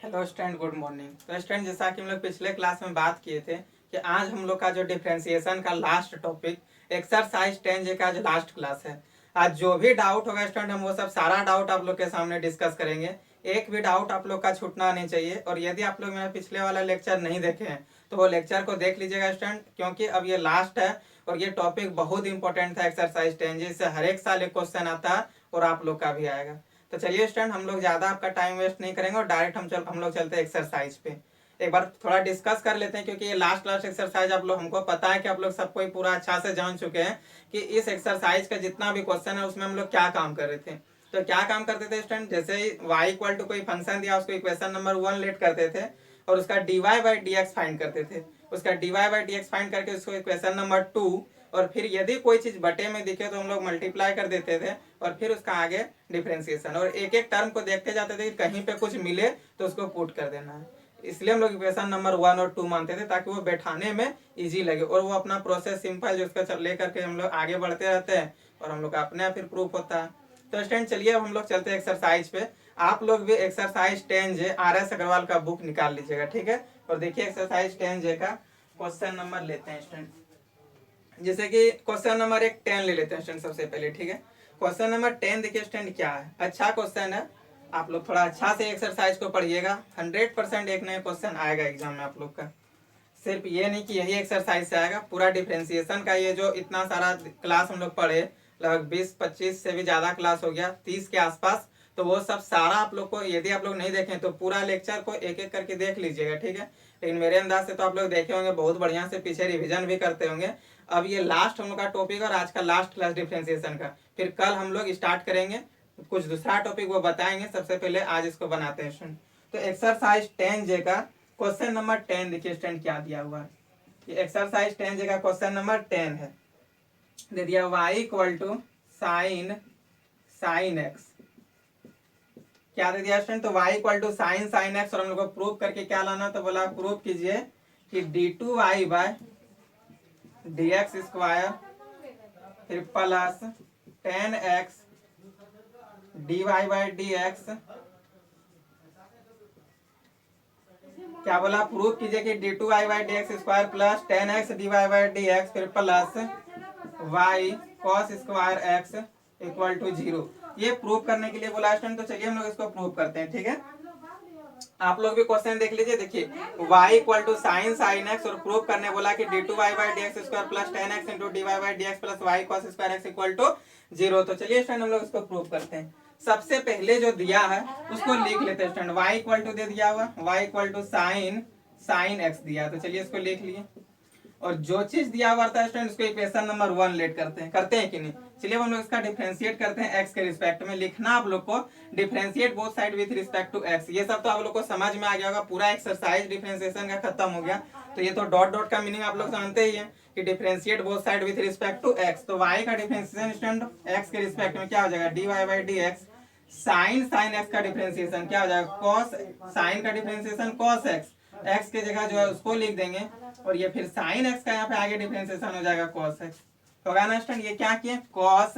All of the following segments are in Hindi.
Hello student, good morning. तो स्टूडेंट, जैसा कि हम लोग पिछले क्लास में बात किए थे कि आज हम लोग का जो डिफरेंशिएशन का लास्ट टॉपिक एक्सरसाइज 10 का जो लास्ट क्लास है। आज जो भी डाउट होगा स्टूडेंट, हम वो सब सारा डाउट आप लोग के सामने डिस्कस करेंगे। एक भी डाउट आप लोग का छूटना नहीं चाहिए। और यदि आप लोग मेरा पिछले वाला लेक्चर नहीं देखे हैं तो वो लेक्चर को देख लीजिएगा स्टूडेंट, क्योंकि अब ये लास्ट है और ये टॉपिक बहुत इंपॉर्टेंट था एक्सरसाइज 10 जिससे हर एक साल एक क्वेश्चन आता है और आप लोग का भी आएगा। तो चलिए स्टूडेंट, हम लोग ज्यादा आपका टाइम वेस्ट नहीं करेंगे और डायरेक्ट हम लोग चलते हैं एक्सरसाइज पे। एक बार थोड़ा डिस्कस कर लेते हैं, क्योंकि ये लास्ट एक्सरसाइज आप लोग, हमको पता है कि आप लोग सब कोई पूरा अच्छा से जान चुके हैं कि इस एक्सरसाइज का जितना भी क्वेश्चन है उसमें हम लोग क्या काम कर रहे थे। तो क्या काम करते थे स्टूडेंट, जैसे ही y इक्वल टू कोई फंक्शन दिया उसको इक्वेशन नंबर 1 लेट करते थे और उसका dy by D x find करते थे। उसका dy by D x find करके उसको इक्वेशन नंबर 2, और फिर यदि कोई चीज बटे में दिखे तो हम लोग मल्टीप्लाई कर देते थे और फिर उसका आगे डिफरेंशिएशन, और एक एक टर्म को देखते जाते थे कि कहीं पे कुछ मिले तो उसको पुट कर देना है। इसलिए हम लोग इक्वेशन नंबर 1 और 2 मानते थे ताकि वो बैठाने में इजी लगे और वो अपना प्रोसेस सिंपल जो उसका लेकर के हम लोग आगे बढ़ते रहते हैं और हम लोग का अपने आप फिर प्रूफ होता है। तो स्टूडेंट चलिए अब हम लोग चलते हैं एक्सरसाइज पे। आप लोग भी एक्सरसाइज 10J RS अग्रवाल का बुक निकाल लीजिएगा, ठीक है। और देखिए एक्सरसाइज 10J का क्वेश्चन नंबर लेते हैं स्टूडेंट। जैसे कि क्वेश्चन नंबर 10 ले लेते हैं स्टूडेंट सबसे पहले, ठीक है। क्वेश्चन नंबर 10 देखिए स्टूडेंट क्या है, अच्छा क्वेश्चन है। आप लोग थोड़ा अच्छा से एक्सरसाइज को पढ़िएगा, 100% एक नया क्वेश्चन आएगा एग्जाम में आप लोग का। सिर्फ ये नहीं कि यही एक्सरसाइज से आएगा, पूरा डिफरेंशिएशन का ये जो इतना सारा क्लास हम लोग पढ़े, लगभग 20-25 से भी ज्यादा क्लास हो गया, 30 के आसपास। तो वो सब सारा आप लोग को, यदि आप लोग नहीं देखें तो पूरा लेक्चर को एक एक करके देख लीजिएगा, ठीक है। लेकिन मेरे अंदाज से तो आप लोग देखे होंगे, बहुत बढ़िया से पीछे रिविजन भी करते होंगे। अब ये लास्ट हम लोग का टॉपिक और आज का लास्ट क्लास डिफरेंशिएशन का, फिर कल हम लोग स्टार्ट करेंगे कुछ दूसरा टॉपिक, वो बताएंगे। सबसे पहले आज इसको बनाते हैं। तो एक्सरसाइज 10J का क्वेश्चन नंबर 10 देखिए स्टूडेंट क्या दिया हुआ है। ये एक्सरसाइज 10J का क्वेश्चन नंबर 10 है। दे दिया y equal to sine x. क्या दे दिया स्टूडेंट, तो y equal to sine x, और हम लोग को प्रूव करके क्या लाना, तो बोला प्रूव कीजिए कि d2y by D x square फिर plus 10x dy by D X, क्या बोला, प्रूव कीजिए कि d2y by D x square plus 10x dy by D x फिर plus y cos square x equal to 0। ये प्रूव करने के लिए बोला स्टूडेंट। तो चलिए हम लोग इसको प्रूव करते हैं, ठीक है। आप लोग भी क्वेश्चन देख लीजिए। देखिए y equal to sine x और प्रूव करने बोला कि d2y by D x square plus 10x into D Y by D x plus y cos square x equal to 0। तो चलिए स्टूडेंट हम लोग इसको प्रूव करते हैं। सबसे पहले जो दिया है उसको लिख लेते हैं स्टूडेंट। y इक्वल टू दे दिया हुआ, y equal to sine x दिया, तो चलिए इसको लिख लिए। और जो चीज दिया हुआ था स्टूडेंट उसको इक्वेशन नंबर 1 लेट करते हैं कि नहीं। चलिए हम लोग इसका डिफरेंशिएट करते हैं x के रिस्पेक्ट में। लिखना आप लोग को differentiate both side with respect to x। ये सब तो आप लोग को समझ में आ गया होगा, पूरा एक्सरसाइज डिफरेंशिएशन का खत्म हो गया। तो ये तो डॉट डॉट का मीनिंग आप लोग जानते ही है कि differentiate both side with respect to x। तो y का डिफरेंशिएशन स्टूडेंट x के रिस्पेक्ट में क्या हो जाएगा, dy by D x. Sine x का डिफरेंशिएशन क्या हो जाएगा, cos साइन का डिफरेंशिएशन cos x। x के जगह जो है उसको लिख देंगे, और ये फिर साइन x का यहाँ पे आगे डिफरेंशिएशन हो जाएगा cos x। होगा ना स्टूडेंट, ये क्या किए, cos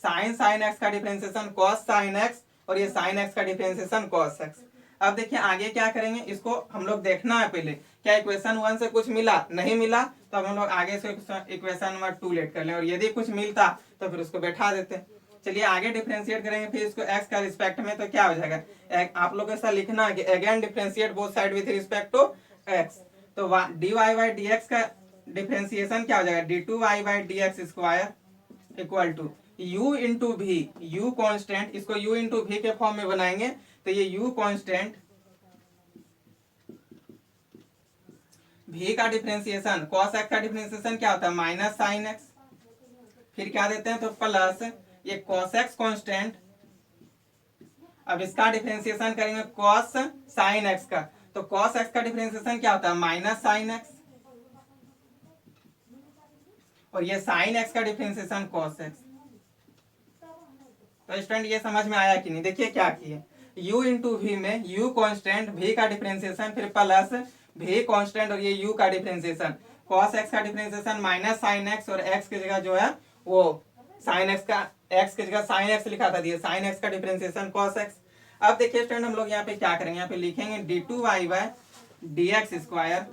साइन x का डिफरेंशिएशन cos साइन x, और ये साइन x का डिफरेंशिएशन cos x। अब देखिए आगे क्या करेंगे, इसको हम लोग देखना है पहले क्या इक्वेशन 1 से कुछ मिला, नहीं मिला तो अब हम लोग आगे से इक्वेशन नंबर 2 लेट कर लें, और यदि कुछ मिलता तो फिर उसको बैठा देते। चलिए आगे डिफरेंशिएट करेंगे फिर इसको x का रिस्पेक्ट में, तो क्या हो जाएगा, आप लोग ऐसा लिखना है कि again differentiate both side with respect to x। तो dy बाई डी एक्स का डिफरेंशिएशन क्या हो जाएगा, d2y by D x square equal to u into v, u constant, इसको u इंटू भी के फॉर्म में बनाएंगे। तो ये u कॉन्स्टेंट v का डिफरेंशिएशन cos x का डिफरेंशिएशन क्या होता है, माइनस साइन x, फिर क्या देते हैं तो प्लस ये cos x कॉन्स्टेंट। अब इसका डिफरेंशिएशन करेंगे cos साइन x का, तो cos x का डिफरेंशिएशन क्या होता है, माइनस साइन x, और ये साइन x का डिफरेंशिएशन cos x। तो स्टूडेंट ये समझ में आया कि नहीं, देखिए क्या किए, u इंटू वी में u कॉन्स्टेंट, v का डिफरेंशिएशन फिर प्लस v कॉन्स्टेंट, और ये u का डिफरेंशिएशन cos x का डिफरेंशिएशन माइनस साइन x, और x की जगह जो है वो साइन x का, x की जगह साइन x लिखा था, दिए साइन x का डिफरेंशिएशन cos x। अब देखिए स्टूडेंट हम लोग यहाँ पे क्या करेंगे, यहाँ पे लिखेंगे d2y/dx²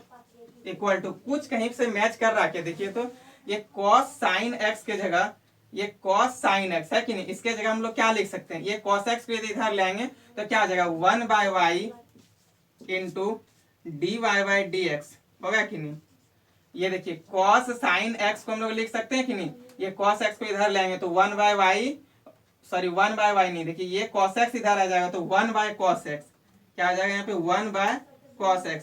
इक्वल टू कुछ कहीं से मैच कर रहा है, देखिए तो ये cos sin x के जगह ये cos sin x है कि नहीं, इसके जगह हम लोग क्या लिख सकते हैं, ये cos x को यदि इधर लेंगे तो क्या आ जाएगा 1/y इंटू dy/dx होगा कि नहीं। ये देखिए cos sin x को हम लोग लिख सकते हैं कि नहीं, ये cos x को इधर लेंगे तो 1/y, सॉरी 1/y नहीं, देखिए ये cos x इधर आ जाएगा तो 1/cos x, क्या आ जाएगा यहाँ पे 1/cos x।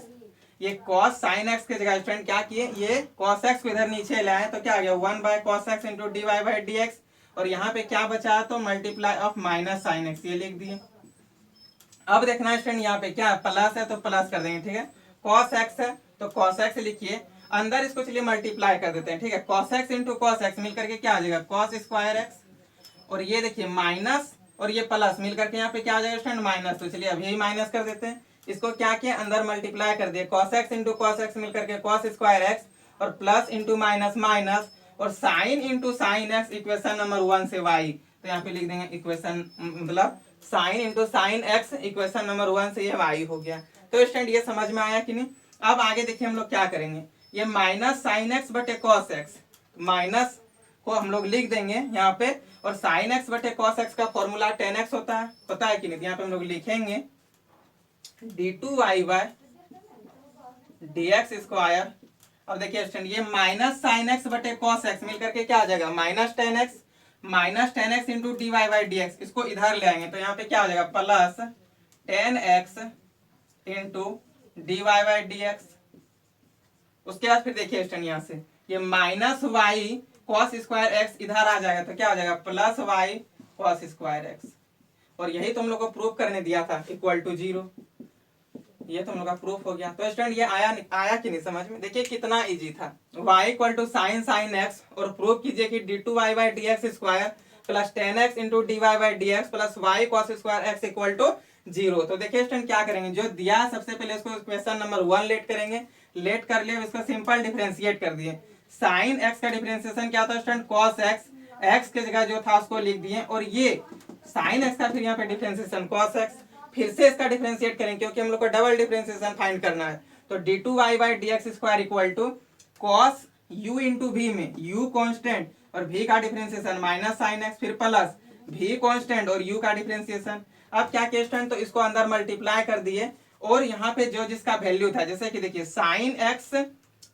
ये cos sin x के जगह स्टूडेंट क्या किए, ये cos x को इधर नीचे लाए तो क्या आ गया 1/cos x इंटू dy/dx, और यहाँ पे क्या बचा तो multiply of minus sin x, ये लिख दिए। अब देखना है स्टूडेंट यहाँ पे क्या प्लस है तो प्लस कर देंगे, ठीक है, cos x है तो cos x लिखिए, अंदर इसको चलिए मल्टीप्लाई कर देते हैं, ठीक है, cos x into cos x मिलकर के क्या आ जाएगा cos²x, और ये देखिए माइनस और ये प्लस मिलकर के यहाँ पे क्या आ जाएगा स्टूडेंट माइनस, तो चलिए अभी माइनस कर देते हैं, इसको क्या किया अंदर मल्टीप्लाई कर दिए, cos x into cos x मिलकर के cos²x और प्लस इंटू माइनस माइनस और sine into sine x equation number 1 से y, तो यहाँ पे लिख देंगे इक्वेशन मतलब sine into sine x equation number 1 से ये y हो गया। तो स्टूडेंट ये समझ में आया कि नहीं। अब आगे देखिए हम लोग क्या करेंगे, ये माइनस साइन x बटे cos x, माइनस को हम लोग लिख देंगे यहाँ पे, और साइन x बटे cos x का फॉर्मूला 10x होता है, पता है कि नहीं, यहाँ पे हम लोग लिखेंगे d2y/dx²। अब देखिए स्टूडेंट ये माइनस साइन x बटे cos x मिलकर के क्या आ जाएगा -10x इंटू dy/dx, इसको इधर ले आएंगे तो यहाँ पे क्या हो जाएगा प्लस 10x इंटू dy/dx। उसके बाद फिर देखिए स्टूडेंट यहाँ से ये -y cos²x इधर आ जाएगा तो क्या हो जाएगा प्लस y cos²x, और यही तुम लोग को प्रूफ करने दिया था इक्वल टू 0, ये तुम लोग का प्रूफ हो गया। तो स्टूडेंट ये आया कि नहीं समझ में, देखिए कितना इजी था, y equal to sine x, और प्रूफ कीजिए कि d2y/dx² plus 10x into dy/dx plus y cos² equal to 0। तो देखिए स्टूडेंट क्या करेंगे, जो दिया है सबसे पहले इसको क्वेश्चन नंबर 1 लेट करेंगे, लेट कर लिए इसको सिंपल डिफरेंशिएट कर दिए, साइन x का डिफरेंशिएशन क्या था स्टूडेंट cos x के जगह जो था उसको लिख दिए, और ये साइन x का फिर यहाँ पे डिफरेंशिएशन cos x, फिर से इसका डिफरेंशिएट करें क्योंकि हम लोग को डबल डिफरेंशिएशन फाइंड करना है, तो d2y/dx² equal to cos u into v में u कांस्टेंट और v का डिफरेंशिएशन माइनस साइन x, फिर प्लस v कांस्टेंट और u का डिफरेंशिएशन। अब क्या किया स्टूडेंट, तो इसको अंदर मल्टीप्लाई कर दिए, और यहाँ पे जो जिसका वैल्यू था, जैसे कि देखिए sine x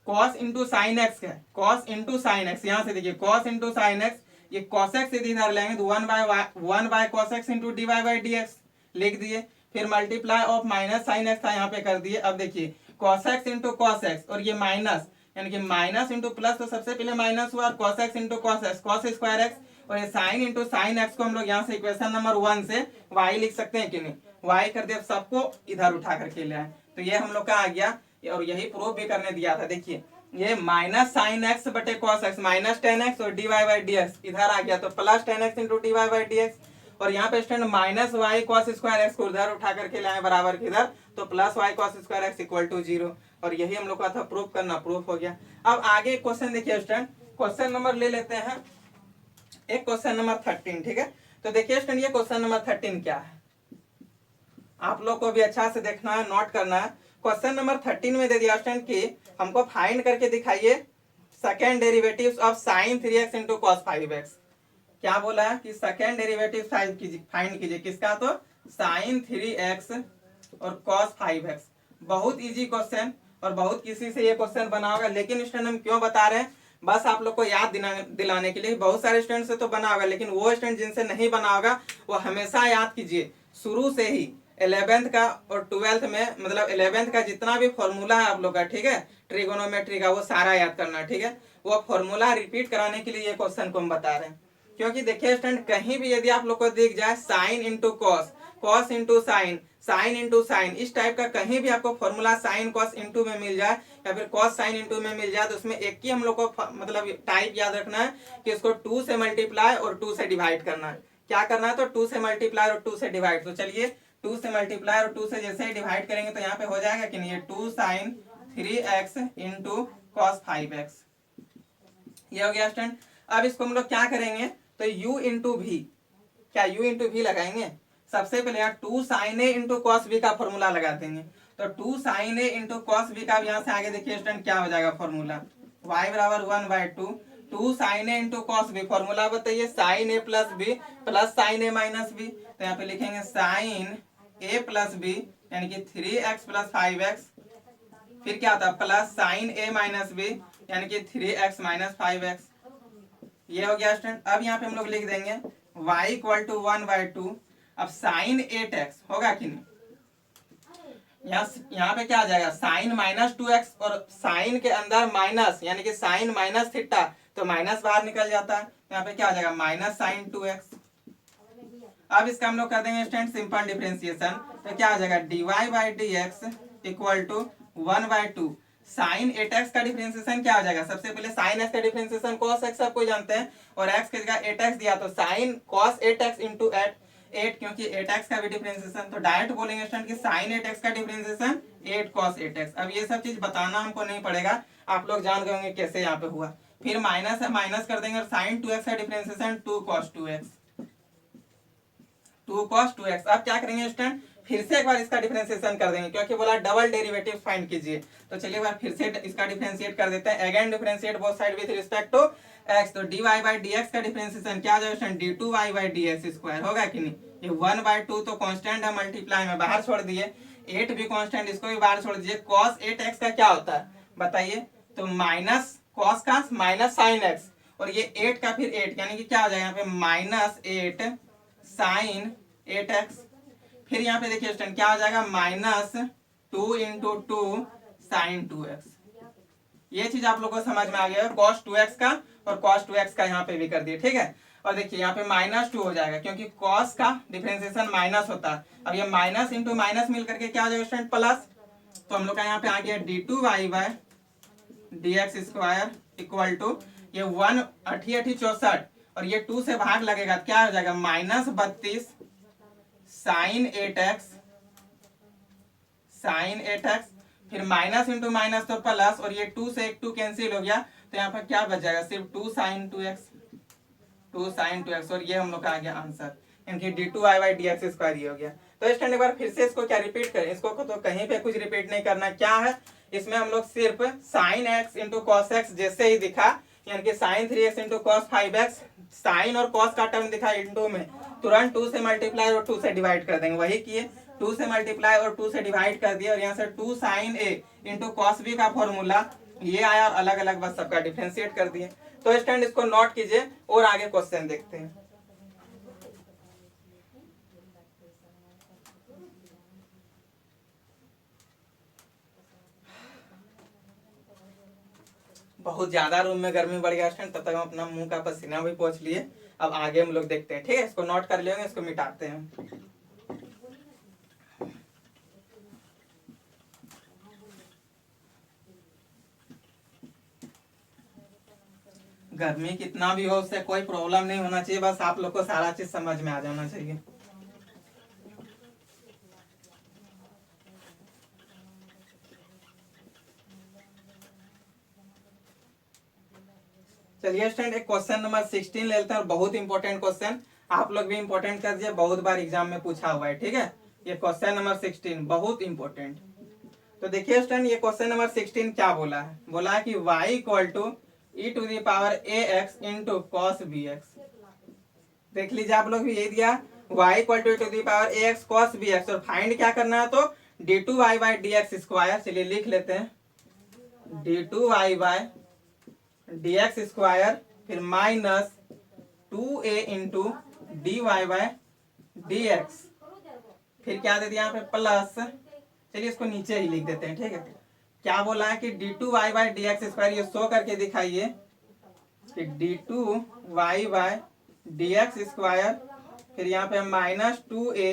cos into sine x है, cos इंटू साइन x, यहाँ से देखिए cos इंटू साइन x, ये cos x इधर लेंगे तो 1/cos x इंटू dy/dx लिख दिए, फिर multiply of minus sine x था यहाँ पे कर दिए। अब देखिए cos x into cos x और ये माइनस, यानी कि माइनस इंटू प्लस, तो सबसे पहले माइनस हुआ, और cos x into cos x cos²x, और ये साइन इंटू साइन x को हम लोग यहाँ से इक्वेशन नंबर 1 से y लिख सकते हैं कि नहीं, y कर दिया, सबको इधर उठा करके ले आए, तो ये हम लोग का आ गया, और यही प्रूफ भी करने दिया था। देखिए ये माइनस साइन x बटे cos x माइनस 10x और dy/dx इधर आ गया तो प्लस 10x इंटू dy/dx, और यहाँ पे स्टूडेंट माइनस y cos² को उधर उठा करके लाए बराबर के इधर, तो plus y cos² equal to 0, और यही हम लोग का था प्रूफ करना, प्रूफ हो गया। अब आगे क्वेश्चन देखिए स्टूडेंट, क्वेश्चन नंबर ले लेते हैं एक क्वेश्चन नंबर 13, ठीक है। तो देखिए स्टूडेंट ये क्वेश्चन नंबर 13 क्या है, आप लोग को भी अच्छा से देखना है, नोट करना है। क्वेश्चन नंबर 13 में दे दिया स्टूडेंट कि हमको फाइंड करके दिखाइए second derivatives of sin 3x into cos 5x। क्या बोला है कि सेकेंड डेरिवेटिव फाइंड कीजिए किसका, तो sin 3x और cos 5x। बहुत इजी क्वेश्चन, और बहुत किसी से ये क्वेश्चन बना होगा, लेकिन स्टूडेंट हम क्यों बता रहे हैं, बस आप लोग को याद दिलाने के लिए। बहुत सारे स्टूडेंट से तो बना होगा, लेकिन वो स्टूडेंट जिनसे नहीं बना होगा वो हमेशा याद कीजिए, शुरू से ही 11th का और 12th में, मतलब 11th का जितना भी फॉर्मूला है आप लोग का, ठीक है, ट्रिगोनोमेट्री का, वो सारा याद करना, ठीक है। वो फॉर्मूला रिपीट कराने के लिए ये क्वेश्चन को हम बता रहे हैं, क्योंकि देखिए स्टूडेंट कहीं भी यदि आप लोग को दिख जाए sine into cos, cos into sine, sine into sine, इस टाइप का कहीं भी आपको फॉर्मूला साइन कॉस इंटू में मिल जाए या फिर कॉस साइन इंटू में मिल जाए, तो उसमें एक ही हम लोग को मतलब टाइप याद रखना है कि इसको 2 से मल्टीप्लाई और 2 से डिवाइड करना है। क्या करना है, तो 2 से मल्टीप्लाई और 2 से डिवाइड। तो चलिए 2 से मल्टीप्लाई और 2 से जैसे ही डिवाइड करेंगे तो यहाँ पे हो जाएगा कि नहीं, 2 sin 3x into cos 5x, ये हो गया स्टूडेंट। अब इसको हम लोग क्या करेंगे, तो u इंटू भी, क्या u इंटू भी लगाएंगे, सबसे पहले यहाँ 2 sin a into cos b का फॉर्मूला लगा देंगे। तो 2 sin a into cos b का यहाँ से आगे देखिए स्टूडेंट क्या हो जाएगा फॉर्मूला, y बराबर 1/2 2 sin a into cos b. Formula बताइए sin a plus b plus sin a minus b. तो यहाँ पे लिखेंगे sin a प्लस बी यानी कि 3x प्लस 5x, फिर क्या होता है plus sin a minus b यानी कि 3x माइनस 5x। ये हो गया स्टूडेंट। अब यहाँ पे हम लोग लिख देंगे y इक्वल टू 1/2। अब sin 8x होगा कि नहीं, यहाँ पे क्या आ जाएगा साइन माइनस 2x और साइन के अंदर माइनस यानी कि साइन माइनस थीटा, तो माइनस बाहर निकल जाता है। यहाँ पे क्या आ जाएगा माइनस साइन 2x। अब इसका हम लोग कर देंगे स्टूडेंट सिंपल डिफरेंशिएशन। तो क्या आ जाएगा dy by D x equal to 1/2 sine 8x का डिफरेंशिएशन क्या आ जाएगा, सबसे पहले साइन x का डिफरेंशिएशन cos x आपको जानते हैं और x की जगह 8x दिया तो साइन cos 8x इंटू 8 क्योंकि 8x का भी डिफरेंशिएशन, तो डायरेक्ट बोलेंगे स्टूडेंट कि sin 8x का डिफरेंशिएशन 8 cos 8x। अब ये सब चीज बताना हमको नहीं पड़ेगा, आप लोग जान गए होंगे कैसे यहाँ पे हुआ। फिर माइनस है माइनस कर देंगे और sin 2x का differentiation 2 cos 2x 2 cos 2x। अब क्या करेंगे स्टूडेंट फिर से एक बार इसका डिफरेंशिएशन कर देंगे क्योंकि बोला डबल डेरिवेटिव फाइंड कीजिए। तो चलिए एक बार फिर से इसका डिफरेंशिएट कर देते हैं। Again differentiate both side with respect to x। तो dy बाई dx का डिफरेंशिएशन क्या आ जाएगा student d2y by dx square होगा कि नहीं। ये 1/2 तो कांस्टेंट है, मल्टीप्लाई में बाहर छोड़ दिए, 8 भी कांस्टेंट इसको भी बाहर छोड़ दीजिए। cos 8x का क्या होता है बताइए, तो माइनस cos का माइनस sin x और ये 8 का फिर 8 यानी कि क्या आ जाएगा यहाँ पे माइनस 8 sin 8x। फिर यहाँ पे देखिए स्टूडेंट क्या हो जाएगा माइनस 2 इंटू 2 साइन 2x। ये चीज आप लोगों को समझ में आ गया है, cos 2x का और cos 2x का यहाँ पे भी कर दिए, ठीक है। और देखिए यहाँ पे माइनस 2 हो जाएगा क्योंकि cos का डिफरेंशिएशन माइनस होता है। अब ये माइनस इंटू माइनस मिल करके क्या हो जाएगा स्टूडेंट प्लस, तो हम लोग का यहाँ पे आ गया d2y by dx square equal to ये 1 8 64 और ये 2 से भाग लगेगा क्या हो जाएगा माइनस 32 साइन 8x फिर माइनस इंटू माइनस तो प्लस और ये 2 से एक 2 कैंसिल हो गया तो यहाँ पर क्या बच जाएगा सिर्फ 2 साइन 2x और ये हम लोग का आ गया आंसर यानी d2y बाई dx स्क्वायर ये हो गया। तो इस टाइम एक बार फिर से इसको क्या रिपीट करें, इसको तो कहीं पे कुछ रिपीट नहीं करना, क्या है इसमें हम लोग सिर्फ sine x into cos x जैसे ही दिखा यानी कि sine 3x into cos 5x sine और कॉस का टर्म दिखा इंटू में तुरंत 2 से मल्टीप्लाई और 2 से डिवाइड कर देंगे, वही किए 2 से मल्टीप्लाई और 2 से डिवाइड कर दिया और यहाँ से 2 sine a into cos b का फॉर्मूला ये आया और अलग अलग बस सबका डिफरेंशिएट कर दिए। तो स्टूडेंट इसको नोट कीजिए और आगे क्वेश्चन देखते हैं। बहुत ज्यादा रूम में गर्मी बढ़ गया स्टूडेंट, तब तक हम अपना मुंह का पसीना भी पोंछ लिए। अब आगे हम लोग देखते हैं, ठीक है, इसको नोट कर लेंगे, इसको मिटाते हैं। गर्मी कितना भी हो उससे कोई प्रॉब्लम नहीं होना चाहिए, बस आप लोग को सारा चीज समझ में आ जाना चाहिए। चलिए स्टूडेंट एक क्वेश्चन नंबर 16 ले लेते हैं और बहुत इंपॉर्टेंट क्वेश्चन, आप लोग भी इंपॉर्टेंट कर दिए, बहुत बार एग्जाम में पूछा हुआ है, ठीक है। ये क्वेश्चन नंबर 16 बहुत इंपॉर्टेंट। तो देखिए स्टूडेंट ये क्वेश्चन नंबर 16 क्या बोला है, बोला है कि y equal to e to the power ax into cos bx। देख लीजिए आप लोग भी यही दिया y equal to e to the power ax cos bx और फाइंड क्या करना है तो d2y बाई dx स्क्वायर। चलिए लिख लेते हैं d2y बाई dx स्क्वायर फिर minus 2a into dy by dx फिर क्या दे दिया यहाँ पे प्लस, चलिए इसको नीचे ही लिख देते हैं, ठीक है। क्या बोला है कि d2y बाई dx स्क्वायर, ये शो करके दिखाइए कि d2y बाई dx स्क्वायर फिर यहाँ पे minus 2a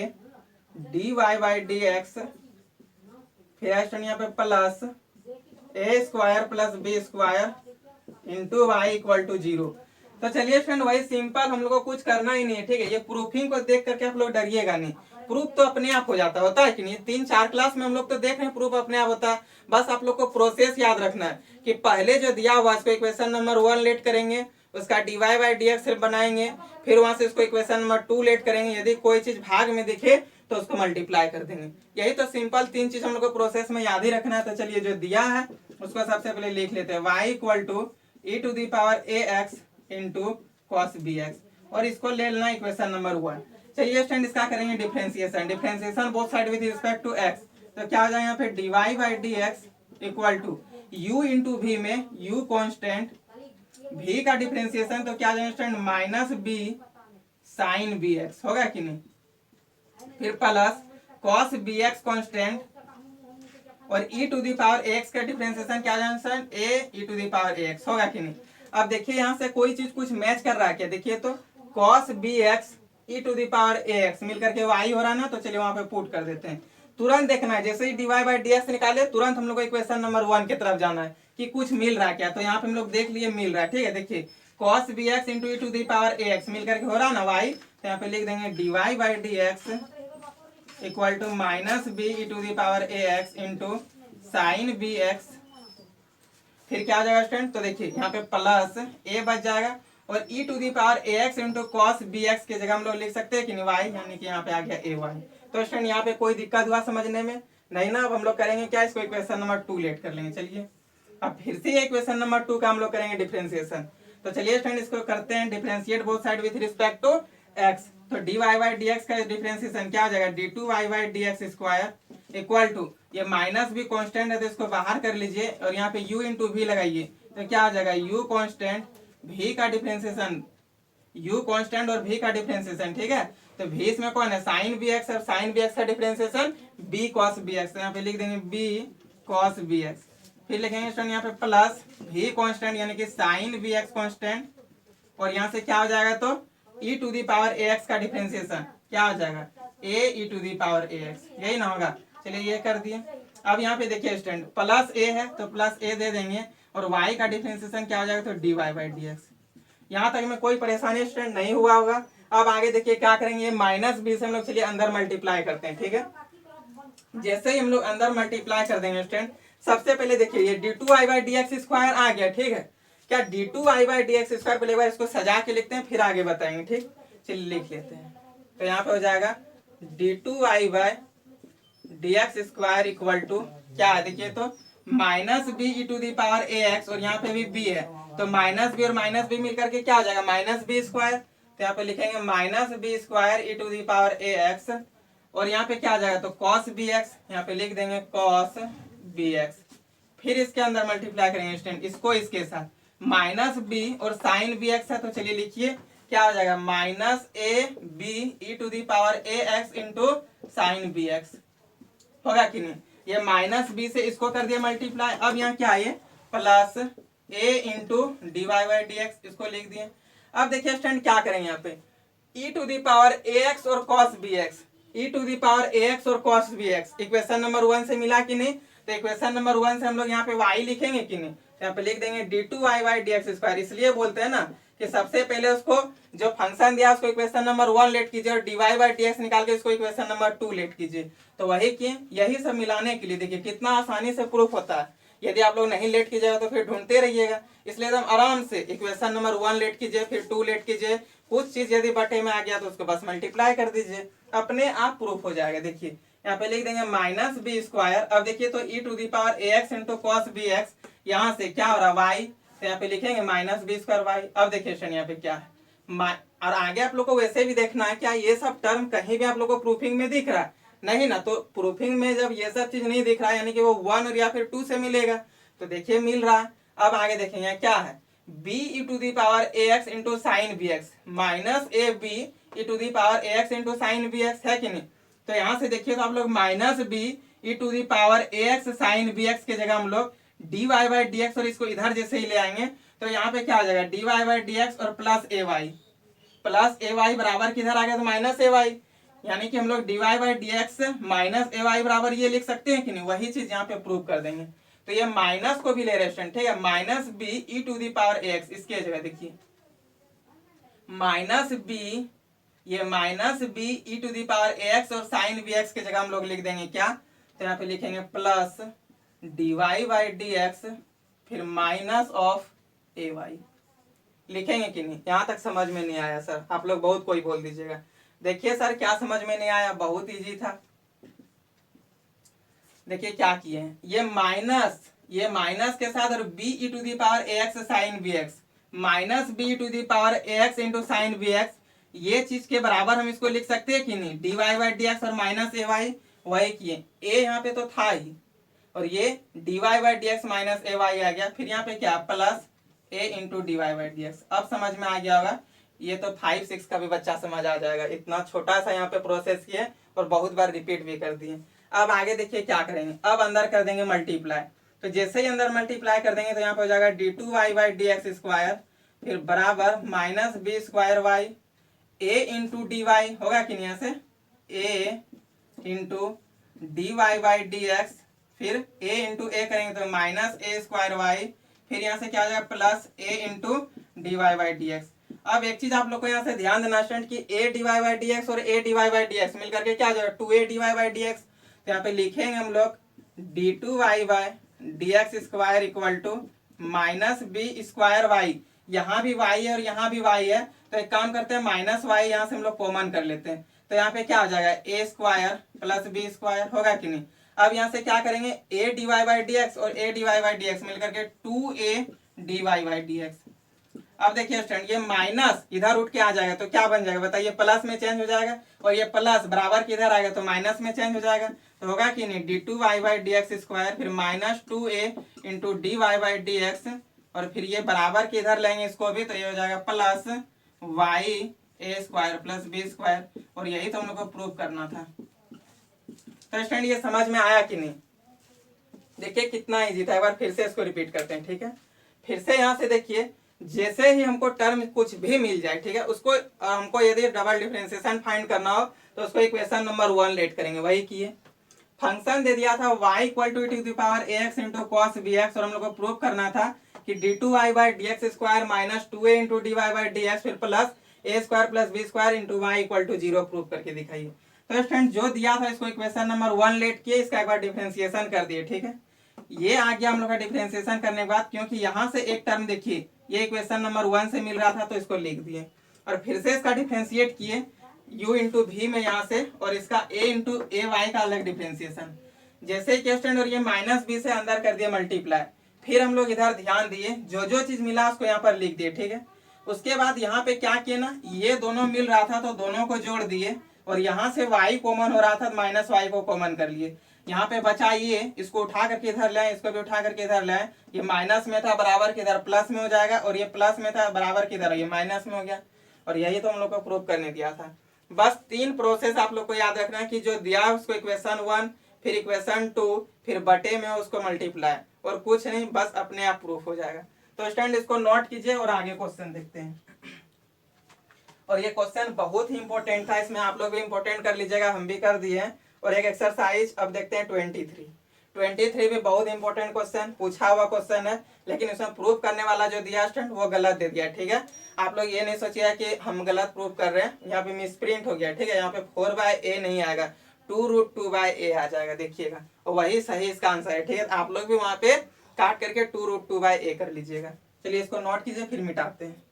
dy by dx फिर यहाँ पे plus a square plus b square into y equal to 0। तो चलिए फ्रेंड वही सिंपल, हम लोग को कुछ करना ही नहीं है, ठीक है। ये प्रूफिंग को देख करके आप लोग डरिएगा नहीं, प्रूफ तो अपने आप हो जाता होता है कि नहीं। 3-4 क्लास में हम लोग तो देख रहे हैं प्रूफ अपने आप होता है, बस आप लोग को प्रोसेस याद रखना है कि पहले जो दिया हुआ इसको इक्वेशन नंबर 1 लेट करेंगे, उसका डीवाई बाई डी एक्स बनाएंगे, फिर वहां से उसको इक्वेशन नंबर 2 लेट करेंगे, यदि कोई चीज भाग में दिखे तो उसको मल्टीप्लाई कर देंगे। यही तो सिंपल 3 चीज हम लोग को प्रोसेस में याद ही रखना है। तो चलिए जो दिया है उसको सबसे पहले लिख लेते हैं, y equal to e to the power A x into cos B x, और इसको ले लेना इक्वेशन नंबर 1। चलिए स्टूडेंट इसका करेंगे differentiation, differentiation both side with respect to x, तो क्या हो जाएगा यहाँ पे d y by D x equal to u into v में u कॉन्स्टेंट, v का डिफरेंशिएशन तो क्या जाएगा student minus b sine b x, होगा कि नहीं, फिर plus cos B x constant, और e to the power x का डिफरेंशिएशन क्या जाएगा student a e to the power x, होगा कि नहीं। अब देखिए यहाँ से कोई चीज कुछ मैच कर रहा है क्या, देखिए तो cos B x e to the power A x मिलकर के y हो रहा है ना, तो चलिए वहां पे पुट कर देते हैं। तुरंत देखना है, जैसे ही डीवाई बाई डी एक्स निकाले तुरंत हम लोग को इक्वेशन नंबर 1 की तरफ जाना है कि कुछ मिल रहा है क्या, तो यहाँ पे हम लोग देख लिए मिल रहा है, ठीक है। देखिए cos B x into e to the power A x मिलकर के हो रहा है ना y, तो यहाँ पे लिख देंगे d y by D x equal to minus b e to the power A x into sine b x, फिर क्या आ जाएगा स्टूडेंट, तो देखिए यहाँ पे प्लस ए बच जाएगा, और E to the power A x into cos B X की जगह हम लोग लिख सकते हैं कि नहीं वाई, यानी कि यहाँ पे आ गया ए वाई। तो स्टूडेंट यहाँ पे कोई दिक्कत हुआ समझने में नहीं ना। अब हम लोग करेंगे क्या, इसको इक्वेशन नंबर 2 लेट कर लेंगे। चलिए अब फिर से इक्वेशन नंबर 2 का हम लोग करेंगे डिफरेंशिएशन। तो चलिए स्टूडेंट इसको करते हैं differentiate both side with respect to x. तो D Y by D x का डिफरेंशिएशन क्या आ जाएगा, D two Y by D x square equal to, ये माइनस भी कांस्टेंट है तो इसको बाहर कर लीजिए, और यहाँ पे u इंटू वी लगाइए, तो क्या आ जाएगा u कांस्टेंट v का डिफरेंशिएशन, u कांस्टेंट और v का डिफरेंशिएशन, ठीक है। तो v इसमें कौन है साइन बी एक्स, और साइन बी एक्स का differentiation b cos b x, तो यहाँ पे लिख देंगे b cos बी एक्स, फिर लिखेंगे स्टूडेंट यहाँ पे प्लस v कांस्टेंट यानी कि साइन बी एक्स कांस्टेंट, और यहाँ से क्या हो जाएगा तो e to the power A x का डिफरेंशिएशन क्या हो जाएगा a e to the power A x, यही ना होगा। चलिए ये कर दिए। अब यहाँ पे देखिए स्टूडेंट प्लस a है तो प्लस a दे देंगे, और y का डिफरेंशिएशन क्या हो जाएगा तो D Y by D x. यहाँ तक में कोई परेशानी स्टूडेंट नहीं हुआ होगा। अब आगे देखिए क्या करेंगे, माइनस बी से हम लोग चलिए अंदर मल्टीप्लाई करते हैं, ठीक है। जैसे ही हम लोग अंदर मल्टीप्लाई कर देंगे स्टूडेंट, सबसे पहले देखिए ये D two I by D x square आ गया, ठीक है। क्या D two I by D x square, पहले बार इसको सजा के लिखते हैं फिर आगे बताएंगे, ठीक। चलिए लिख लेते हैं, तो यहाँ पे हो जाएगा D two I by D x square equal to क्या है, देखिए तो minus b e to the power A x, और यहाँ पे भी बी है तो माइनस बी और माइनस बी मिलकर के क्या हो जाएगा माइनस बी स्क्वायर, तो यहाँ पे लिखेंगे minus B square e to the power A x, और यहाँ पे क्या आ जाएगा तो कॉस बी एक्स, यहाँ पे लिख देंगे कॉस बी एक्स, फिर इसके अंदर मल्टीप्लाई करेंगे स्टूडेंट इसको इसके साथ, माइनस बी और साइन बी एक्स है तो चलिए लिखिए क्या हो जाएगा minus a b e to the power A x into sine b x, होगा कि नहीं। ये माइनस बी से इसको कर दिया मल्टीप्लाई। अब यहाँ क्या है plus a into D Y by D x, इसको लिख दिए। अब देखिए स्टूडेंट क्या करेंगे यहाँ पे e to the power A x और cos B X, e to the power A x और cos B X equation number 1 से मिला कि नहीं, तो इक्वेशन नंबर 1 से हम लोग यहाँ पे y लिखेंगे कि नहीं, तो यहाँ पे लिख देंगे d two Y by D x square. इसलिए बोलते हैं ना कि सबसे पहले उसको जो फंक्शन दिया उसको इक्वेशन नंबर 1 लेट कीजिए, और d Y by D x निकाल के इसको इक्वेशन नंबर 2 लेट कीजिए। तो वही किए, यही सब मिलाने के लिए देखिए कितना आसानी से प्रूफ होता है। यदि आप लोग नहीं लेट कीजिएगा तो फिर ढूंढते रहिएगा, इसलिए एकदम आराम से इक्वेशन नंबर 1 लेट कीजिए फिर 2 लेट कीजिए, कुछ चीज यदि बटे में आ गया तो उसको बस मल्टीप्लाई कर दीजिए, अपने आप प्रूफ हो जाएगा। देखिए यहाँ पे लिख देंगे माइनस बी स्क्वायर, अब देखिए तो E to the power A x into cos B X, यहाँ से क्या हो रहा है वाई, तो यहाँ पे लिखेंगे माइनस बी स्क्वायर वाई। अब देखिए स्टूडेंट यहाँ पे क्या है, और आगे आप लोग को वैसे भी देखना है क्या ये सब टर्म कहीं भी आप लोग को प्रूफिंग में दिख रहा है नहीं ना, तो प्रूफिंग में जब ये सब चीज नहीं दिख रहा है यानी कि वो 1 और या फिर 2 से मिलेगा, तो देखिए मिल रहा है। अब आगे देखेंगे क्या है b e to the power A x into sine b x minus a b e to the power A x into sine b x, है कि नहीं। तो यहाँ से देखिए तो आप लोग minus b e to the power A x sine b x के जगह हम लोग d Y by D x, और इसको इधर जैसे ही ले आएंगे तो यहाँ पे क्या आ जाएगा d Y by D x और प्लस ए वाई बराबर किधर आ गया तो माइनस ए वाई, यानी कि हम लोग d Y by D x minus A y बराबर ये लिख सकते हैं कि नहीं, वही चीज यहाँ पे प्रूव कर देंगे। तो ये माइनस को भी ले रहे स्टूडेंट, ठीक है, minus b e to the power A x, इसके जगह देखिए माइनस बी, ये minus b e to the power A x और साइन बी एक्स के जगह हम लोग लिख देंगे क्या, तो यहाँ पे लिखेंगे plus d Y by D x फिर माइनस ऑफ ए वाई, लिखेंगे कि नहीं? यहाँ तक समझ में नहीं आया सर? आप लोग बहुत कोई बोल दीजिएगा। देखिए सर क्या समझ में नहीं आया, बहुत इजी था। देखिए क्या किए हैं, ये माइनस के साथ और b e to the power A x sine b x, minus b to the power A x into sine b x, ये चीज के बराबर हम इसको लिख सकते हैं कि नहीं? D Y by D x और माइनस ए वाई, वही किए। ए यहाँ पे तो था ही, और ये D Y by D x minus A Y आ गया, फिर यहाँ पे क्या plus A into D Y by D x. अब समझ में आ गया होगा, ये तो 5-6 का भी बच्चा समझ आ जाएगा, इतना छोटा सा यहाँ पे प्रोसेस किए और बहुत बार रिपीट भी कर दिए। अब आगे देखिए क्या करेंगे, अब अंदर कर देंगे मल्टीप्लाई। तो जैसे ही अंदर मल्टीप्लाई कर देंगे तो यहाँ पे हो जाएगा D two Y by D x square, फिर बराबर minus B square Y A into D Y, होगा कि नहीं? यहाँ से A into D Y by D x, फिर ए इंटू ए करेंगे तो माइनस ए स्क्वायर वाई, फिर यहाँ से क्या हो जाएगा plus A into D Y by D x. अब एक चीज आप लोग को यहाँ से ध्यान देना स्टूडेंट कि a d Y by D x और a d Y by D x मिलकर के क्या हो जाएगा 2a d Y by D x. तो यहाँ पे लिखेंगे हम लोग d two Y by D x square equal to minus B square y, यहाँ भी y है और यहाँ भी y है, तो एक काम करते हैं माइनस वाई यहाँ से हम लोग कॉमन कर लेते हैं, तो यहाँ पे क्या हो जाएगा a square plus b square, होगा कि नहीं? अब यहाँ से क्या करेंगे a d Y by D x और a d Y by D x मिलकर के 2a d Y by D x. अब देखिए स्टूडेंट ये माइनस इधर उठ के आ जाएगा तो क्या बन जाएगा बताइए? प्लस में चेंज हो जाएगा, और ये प्लस बराबर के इधर आएगा तो माइनस में चेंज हो जाएगा, तो होगा कि नहीं? D two Y by D x square, फिर minus 2a into D Y by D x, और फिर ये बराबर के इधर लेंगे इसको भी, तो ये हो जाएगा प्लस वाई ए स्क्वायर प्लस बी स्क्वायर, और यही तो हम लोग को प्रूव करना था। तो स्टूडेंट ये समझ में आया कि नहीं? देखिए कितना इजी था, एक बार फिर से इसको रिपीट करते हैं, ठीक है? फिर से यहाँ से देखिए, जैसे ही हमको टर्म कुछ भी मिल जाए, ठीक है, उसको हमको यदि डबल डिफरेंशिएशन फाइंड करना हो तो उसको इक्वेशन नंबर 1 लेट करेंगे, वही किए। फंक्शन दे दिया था y equal to t power A x into cos B x, और हम लोग को प्रूव करना था कि d two Y by D x square minus 2a into D Y by D x, फिर plus a square plus b square into y equal to 0 prove करके दिखाइए। तो स्टूडेंट जो दिया था इसको इक्वेशन नंबर 1 लेट किए, इसका एक बार डिफरेंशिएशन कर दिए, ठीक है? ये आ गया हम लोग का डिफरेंशिएशन करने के बाद, क्योंकि यहाँ से एक टर्म देखिए ये इक्वेशन नंबर 1 से मिल रहा था तो इसको लिख दिए, और फिर से इसका डिफरेंशिएट किए u इंटू वी में यहाँ से, और इसका a इंटू ए वाई का अलग डिफरेंशिएशन। जैसे कि स्टूडेंट और ये माइनस बी से अंदर कर दिया मल्टीप्लाई, फिर हम लोग इधर ध्यान दिए जो जो चीज मिला उसको यहाँ पर लिख दिए, ठीक है? उसके बाद यहाँ पे क्या किए ना, ये दोनों मिल रहा था तो दोनों को जोड़ दिए, और यहाँ से y कॉमन हो रहा था तो माइनस वाई को कॉमन कर लिए। यहाँ पे बचा ये, इसको उठा करके इधर लाए, इसको भी उठा करके इधर लाए, ये माइनस में था बराबर के इधर प्लस में हो जाएगा, और ये प्लस में था बराबर के इधर ये माइनस में हो गया, और यही तो हम लोग को प्रूव करने दिया था। बस 3 प्रोसेस आप लोग को याद रखना है कि जो दिया है उसको इक्वेशन 1, फिर इक्वेशन 2, फिर बटे में उसको मल्टीप्लाई, और कुछ नहीं, बस अपने आप प्रूफ हो जाएगा। तो स्टूडेंट इसको नोट कीजिए और आगे क्वेश्चन देखते हैं। और ये क्वेश्चन बहुत ही इंपॉर्टेंट था, इसमें आप लोग भी इंपॉर्टेंट कर लीजिएगा, हम भी कर दिए हैं। और एक एक्सरसाइज अब देखते हैं 23 भी बहुत इंपॉर्टेंट क्वेश्चन पूछा हुआ क्वेश्चन है, लेकिन इसमें प्रूफ करने वाला जो दिया स्टूडेंट वो गलत दे दिया, ठीक है? आप लोग ये नहीं सोचिए कि हम गलत प्रूफ कर रहे हैं, यहाँ पे मिसप्रिंट हो गया, ठीक है? यहाँ पे 4/a नहीं आएगा, 2√2/a आ जाएगा, देखिएगा, और वही सही इसका आंसर है, ठीक है? आप लोग भी वहां पे काट करके 2√2/a कर लीजिएगा। चलिए इसको नोट कीजिए, फिर मिटाते हैं।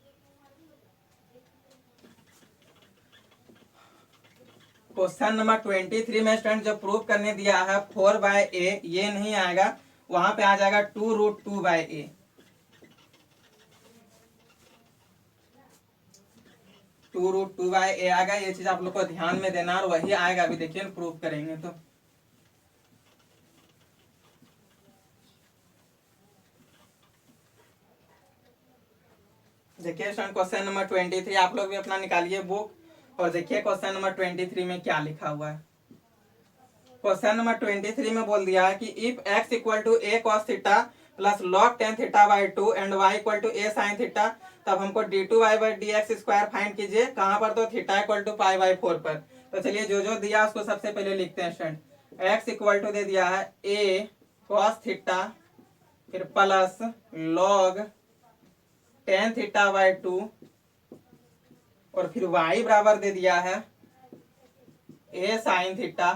क्वेश्चन नंबर 23 में स्टूडेंट जो प्रूव करने दिया है 4/a, ये नहीं आएगा, वहां पे आ जाएगा 2√2/a। 2√2/a आएगा, ये चीज आप लोग को ध्यान में देना, और वही आएगा, अभी देखिए प्रूव करेंगे तो। देखिए स्टूडेंट क्वेश्चन नंबर 23 आप लोग भी अपना निकालिए बुक, और देखिए क्वेश्चन नंबर 23 में क्या लिखा हुआ है। क्वेश्चन नंबर 23 में बोल दिया है कि if x equal to a cos theta plus log tan theta by 2 and y equal to a sin theta, तब हमको d2y by D x square find कीजिए, कहाँ पर? तो थीटा इक्वल टू π/4 पर। तो चलिए जो जो दिया उसको सबसे पहले लिखते हैं स्टूडेंट। x इक्वल टू दे दिया है a cos थीटा, फिर plus log tan theta by 2, और फिर y बराबर दे दिया है a sin थीटा,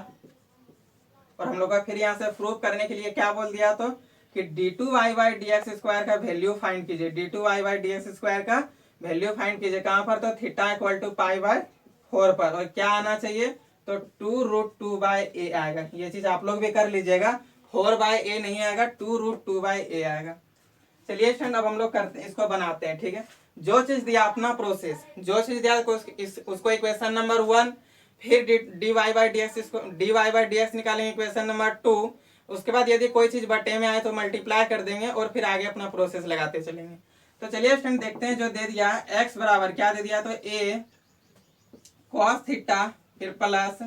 और हम लोग का फिर यहाँ से प्रूफ करने के लिए क्या बोल दिया तो कि d2y by D x square का वैल्यू फाइंड कीजिए, d2y by D x square का वैल्यू फाइंड कीजिए कहाँ पर, तो theta equal to pi by 4 पर, और क्या आना चाहिए, तो 2√2/a आएगा। ये चीज आप लोग भी कर लीजिएगा, 4/a नहीं आएगा, 2√2/a आएगा। चलिए स्टूडेंट अब हम लोग करते हैं, इसको बनाते हैं, ठीक है। जो चीज दिया अपना प्रोसेस, जो चीज दिया उसको इक्वेशन नंबर 1, फिर dy बाई डी एक्स, इसको dy बाई डी एक्स निकालेंगे इक्वेशन नंबर 2। उसके बाद यदि कोई चीज बटे में आए तो मल्टीप्लाई कर देंगे और फिर आगे अपना प्रोसेस लगाते चलेंगे। तो चलिए स्टूडेंट देखते हैं, जो दे दिया x बराबर क्या दे दिया, तो a cos थीटा फिर plus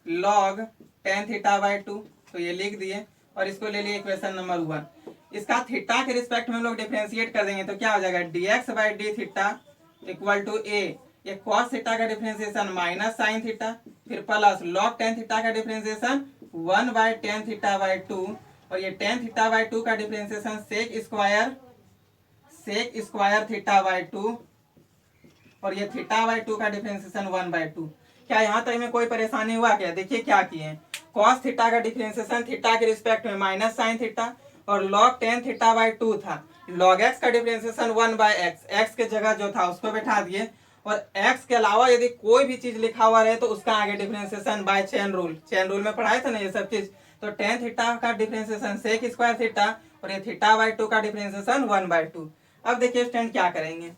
log tan theta by 2, तो ये लिख दिए और इसको ले लिए इक्वेशन नंबर 1। इसका थीटा के रिस्पेक्ट में हम लोग डिफरेंशिएट कर देंगे तो क्या हो जाएगा, dx by d theta equal to a, ये cos थीटा का डिफरेंशिएशन माइनस साइन थीटा फिर प्लस log tan थीटा का differentiation 1 by tan theta by 2, और ये tan थीटा बाई 2 का differentiation sec square theta by 2, और ये थीटा बाई 2 का डिफरेंशिएशन 1/2। क्या यहाँ तक में कोई परेशानी हुआ क्या, देखिए क्या किए, cos थीटा का डिफरेंशिएशन थीटा के रिस्पेक्ट में माइनस साइन थीटा, और log tan थीटा बाई 2 था, log x का डिफरेंशिएशन 1/x, x के जगह जो था उसको बैठा दिए, और x के अलावा यदि कोई भी चीज लिखा हुआ रहे तो उसका आगे डिफरेंशिएशन बाय चेन रूल में पढ़ाए थे ना ये सब चीज। तो tan थीटा का डिफरेंशिएशन सेक स्क्वायर थीटा, और ये थीटा बाई 2 का डिफरेंशिएशन 1/2। अब देखिए स्टूडेंट क्या करेंगे,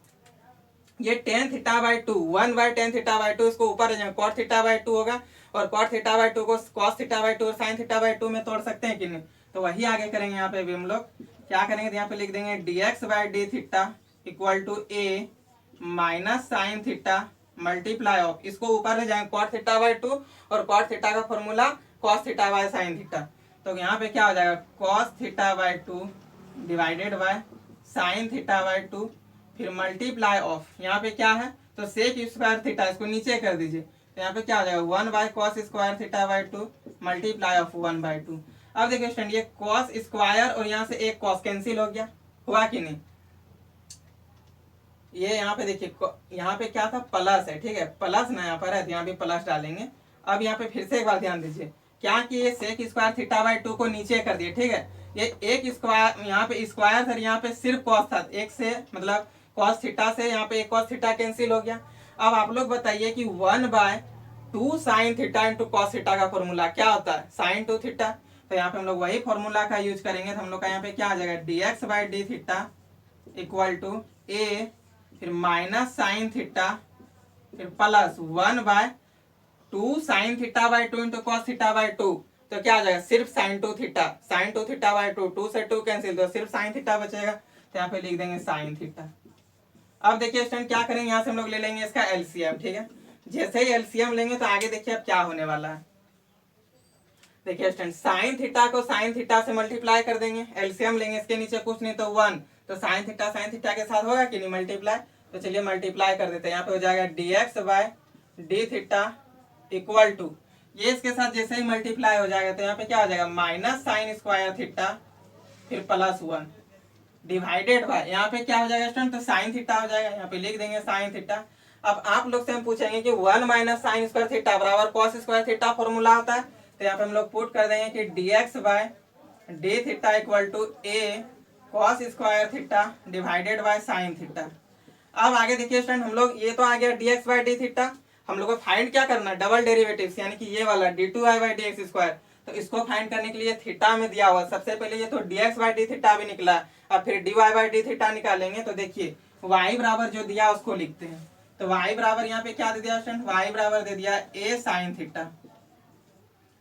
ये tan theta by 2 1 by tan theta by 2, इसको ऊपर cot थीटा बाई 2 होगा, और cot थीटा बाई 2 को cos थीटा बाई 2 और sin थीटा बाई 2 में तोड़ सकते हैं कि नहीं, तो वही आगे करेंगे। यहाँ पे भी हम लोग क्या करेंगे, तो यहाँ पे लिख देंगे dx by d theta equal to a minus sine theta multiply of, इसको ऊपर ले जाएंगे cot थीटा बाई 2, और cot थीटा का formula cos theta by sine theta, तो यहाँ पे क्या हो जाएगा, cos theta by 2 divided by sine theta by 2 फिर मल्टीप्लाई ऑफ, यहाँ पे क्या है, तो सेक स्क्वायर थीटा, इसको नीचे कर दीजिए, तो यहाँ पे क्या हो जाएगा 1 by cos square theta by 2 multiply of 1/2। अब देखिए स्टूडेंट ये कॉस स्क्वायर और यहाँ से एक कॉस कैंसिल हो गया, हुआ कि नहीं, ये यहाँ पे देखिए यहाँ पे क्या था, प्लस है, ठीक है, प्लस ना यहाँ पर है तो यहाँ पे प्लस डालेंगे। अब यहाँ पे फिर से एक बार ध्यान दीजिए, क्या कि ये सेक स्क्वायर थीटा बाई 2 को नीचे कर दिए, ठीक है, ये एक स्क्वायर यहाँ पे स्क्वायर था, यहाँ पे सिर्फ कॉस था, एक से मतलब कॉस थीटा से यहाँ पे एक कॉस थीटा कैंसिल हो गया। अब आप लोग बताइए कि 1/2 sine theta into cos theta का फॉर्मूला क्या होता है, साइन 2 थीटा, तो यहाँ पे हम लोग वही फॉर्मूला का यूज करेंगे, तो हम लोग का यहाँ पे क्या आ जाएगा, dx by d theta equal to a फिर माइनस साइन थीटा फिर plus 1/2 sine theta by 2 into cos theta by 2, तो क्या आ जाएगा, सिर्फ साइन 2 थीटा बाई 2, 2 से 2 कैंसिल, तो सिर्फ साइन थीटा बचेगा, तो यहाँ पे लिख देंगे साइन थीटा। अब देखिए स्टूडेंट क्या करेंगे, यहाँ से हम लोग ले लेंगे इसका एलसीएम, ठीक है, जैसे ही एलसीएम लेंगे तो आगे देखिए अब क्या होने वाला है। देखिए स्टूडेंट साइन थीटा को साइन थीटा से मल्टीप्लाई कर देंगे, एलसीएम लेंगे, इसके नीचे कुछ नहीं तो 1, तो साइन थीटा के साथ होगा कि नहीं मल्टीप्लाई, तो चलिए मल्टीप्लाई कर देते हैं, यहाँ पे हो जाएगा dx by d theta equal to, ये इसके साथ जैसे ही मल्टीप्लाई हो जाएगा तो यहाँ पे क्या हो जाएगा, माइनस साइन स्क्वायर थीटा फिर प्लस 1 डिवाइडेड बाय, यहाँ पे क्या हो जाएगा स्टूडेंट, तो साइन थीटा हो जाएगा, यहाँ पे लिख देंगे साइन थीटा। अब आप लोग से हम पूछेंगे कि 1 माइनस साइन स्क्वायर थीटा बराबर कॉस स्क्वायर थीटा फॉर्मूला होता है, तो यहाँ पे हम लोग पुट कर देंगे कि dx by d theta equal to a cos square theta divided by sine theta. अब आगे देखिए स्टूडेंट हम लोग, ये तो आ गया dx बाय डी थीटा, हम लोग को फाइंड क्या करना है, डबल डेरिवेटिव्स, यानी कि ये वाला d2y by D x square, तो इसको फाइंड करने के लिए थीटा में दिया हुआ, सबसे पहले ये तो dx बाई डी थीटा भी निकला, अब फिर dy बाई डी थीटा निकालेंगे, तो देखिए y बराबर जो दिया उसको लिखते हैं, तो y बराबर यहाँ पे क्या दे दिया स्टूडेंट, y बराबर दे दिया a साइन थीटा।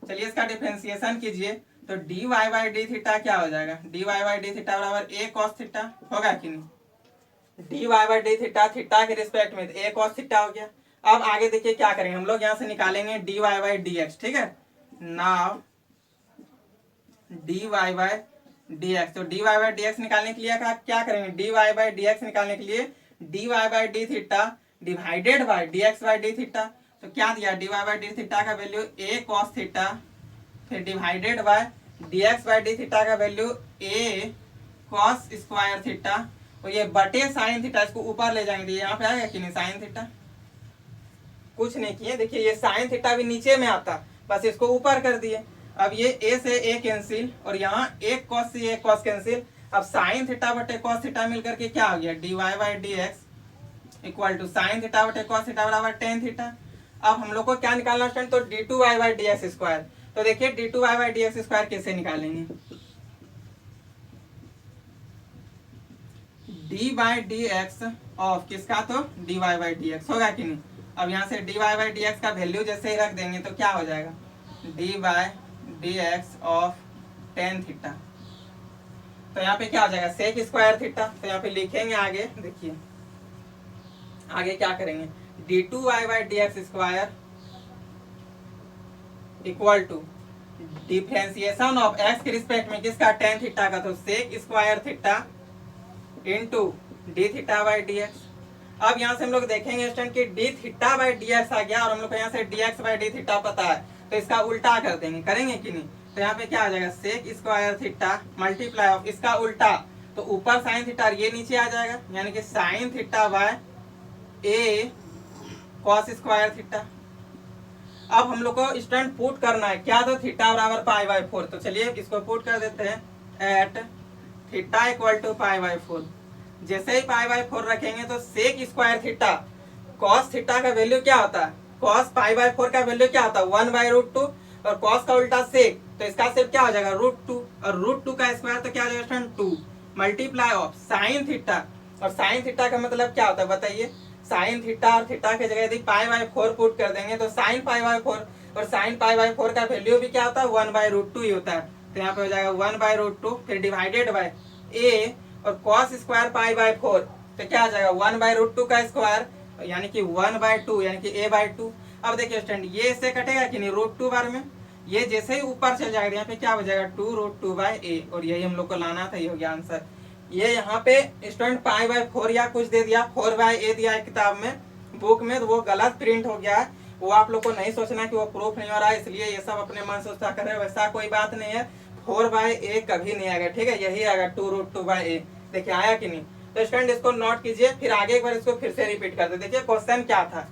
चलिए इसका डिफरेंशिएशन कीजिए, तो dy बाई डी थीटा क्या हो जाएगा, dy बाई डी थीटा बराबर a cos थीटा, होगा कि नहीं, dy by d theta theta के रिस्पेक्ट में a cos थीटा हो गया। अब आगे देखिए क्या करेंगे, हम लोग यहाँ से निकालेंगे dy बाई डी एक्स, ठीक है, now dy by D x, तो dy बाई डी एक्स निकालने के लिए क्या करेंगे, dy बाई डी एक्स निकालने के लिए dy by d theta divided by dx by d theta, तो क्या दिया, dy बाई डी थीटा का वैल्यू a cos थीटा फिर divided by dx by d theta का value a cos square theta, और ये बटे साइन थीटा, इसको ऊपर ले जाएंगे, यहाँ पे आएगा कि नहीं साइन थीटा, कुछ नहीं किए, देखिए ये साइन थीटा भी नीचे में आता, बस इसको ऊपर कर दिए। अब ये a से a कैंसिल, और यहाँ एक cos से एक cos कैंसिल, अब साइन थीटा बटे cos थीटा मिलकर के क्या हो गया, dy by D x equal to sine theta बटे कॉस थीटा बराबर टेन थीटा। अब हम लोग को क्या निकालना स्टूडेंट, तो d two Y by D x square. तो देखिए d two Y by D x square कैसे निकालेंगे, d by D x of किसका, तो D Y by D x होगा कि नहीं। अब यहाँ से d Y by D x का वैल्यू जैसे ही रख देंगे तो क्या हो जाएगा, d by D x of tan theta. तो यहाँ पे क्या हो जाएगा, सेक स्क्वायर थीटा। तो यहाँ पे लिखेंगे आगे, देखिए आगे क्या करेंगे, d two Y by D x square equal to differentiation of x के रिस्पेक्ट में किसका, टेन थीटा का, तो sec square theta into d theta by D x. अब यहाँ से हम लोग देखेंगे स्टूडेंट कि d theta by D x आ गया और हम लोग को यहाँ से d x by d theta पता है, तो इसका उल्टा कर देंगे, करेंगे कि नहीं। तो यहाँ पे क्या आ जाएगा, sec square theta multiply of इसका उल्टा, तो ऊपर साइन थीटा ये नीचे आ जाएगा, यानी कि sine theta by A cos square theta. अब हम लोग को स्टूडेंट पुट करना है क्या, तो थीटा बराबर पाई बाई फोर। तो चलिए इसको पुट कर देते हैं at theta equal to pi by four. जैसे ही पाई बाई फोर रखेंगे तो sec square theta cos theta का वैल्यू क्या होता है, कॉस पाई बाई फोर का वैल्यू क्या होता है, वन बाई रूट टू, और कॉस का उल्टा सेक, तो इसका सेक क्या हो जाएगा, रूट टू, और रूट टू का स्क्वायर तो क्या हो जाएगा two, multiply of sine theta. और साइन थीटा का मतलब क्या होता है बताइए, साइन थीटा और थीटा की जगह यदि पाई बाई फोर पुट कर देंगे तो साइन पाई बाई फोर, और साइन पाई बाई फोर का वैल्यू भी क्या होता है, वन बाई रूट टू ही होता है। तो यहाँ पे हो जाएगा वन बाई रूट टू, फिर डिवाइडेड बाई ए और cos square pi by four, तो क्या आ जाएगा वन बाई रूट टू का स्क्वायर, यानी कि वन बाई टू, यानी कि ए बाई टू। अब देखिए स्टूडेंट ये इससे कटेगा कि नहीं, रूट टू बार में ये जैसे ही ऊपर चल जाएगा यहाँ पे क्या हो जाएगा, टू रूट टू बाई ए, और यही हम लोग को लाना था, ये हो गया आंसर। ये यहाँ पे स्टूडेंट पाई बाई फोर या कुछ दे दिया, फोर बाई ए दिया है किताब में, बुक में, तो वो गलत प्रिंट हो गया है। वो आप लोग को नहीं सोचना कि वो प्रूफ नहीं हो रहा है इसलिए ये सब अपने मन से सोचा कर रहे हो, वैसा कोई बात नहीं है। फोर बाई ए कभी नहीं आएगा, ठीक है, यही आएगा टू रूट टू बाई ए। देखिए आया कि नहीं, तो स्टूडेंट इसको नोट कीजिए, फिर आगे एक बार इसको फिर से रिपीट कर दे। देखिए क्वेश्चन क्या था,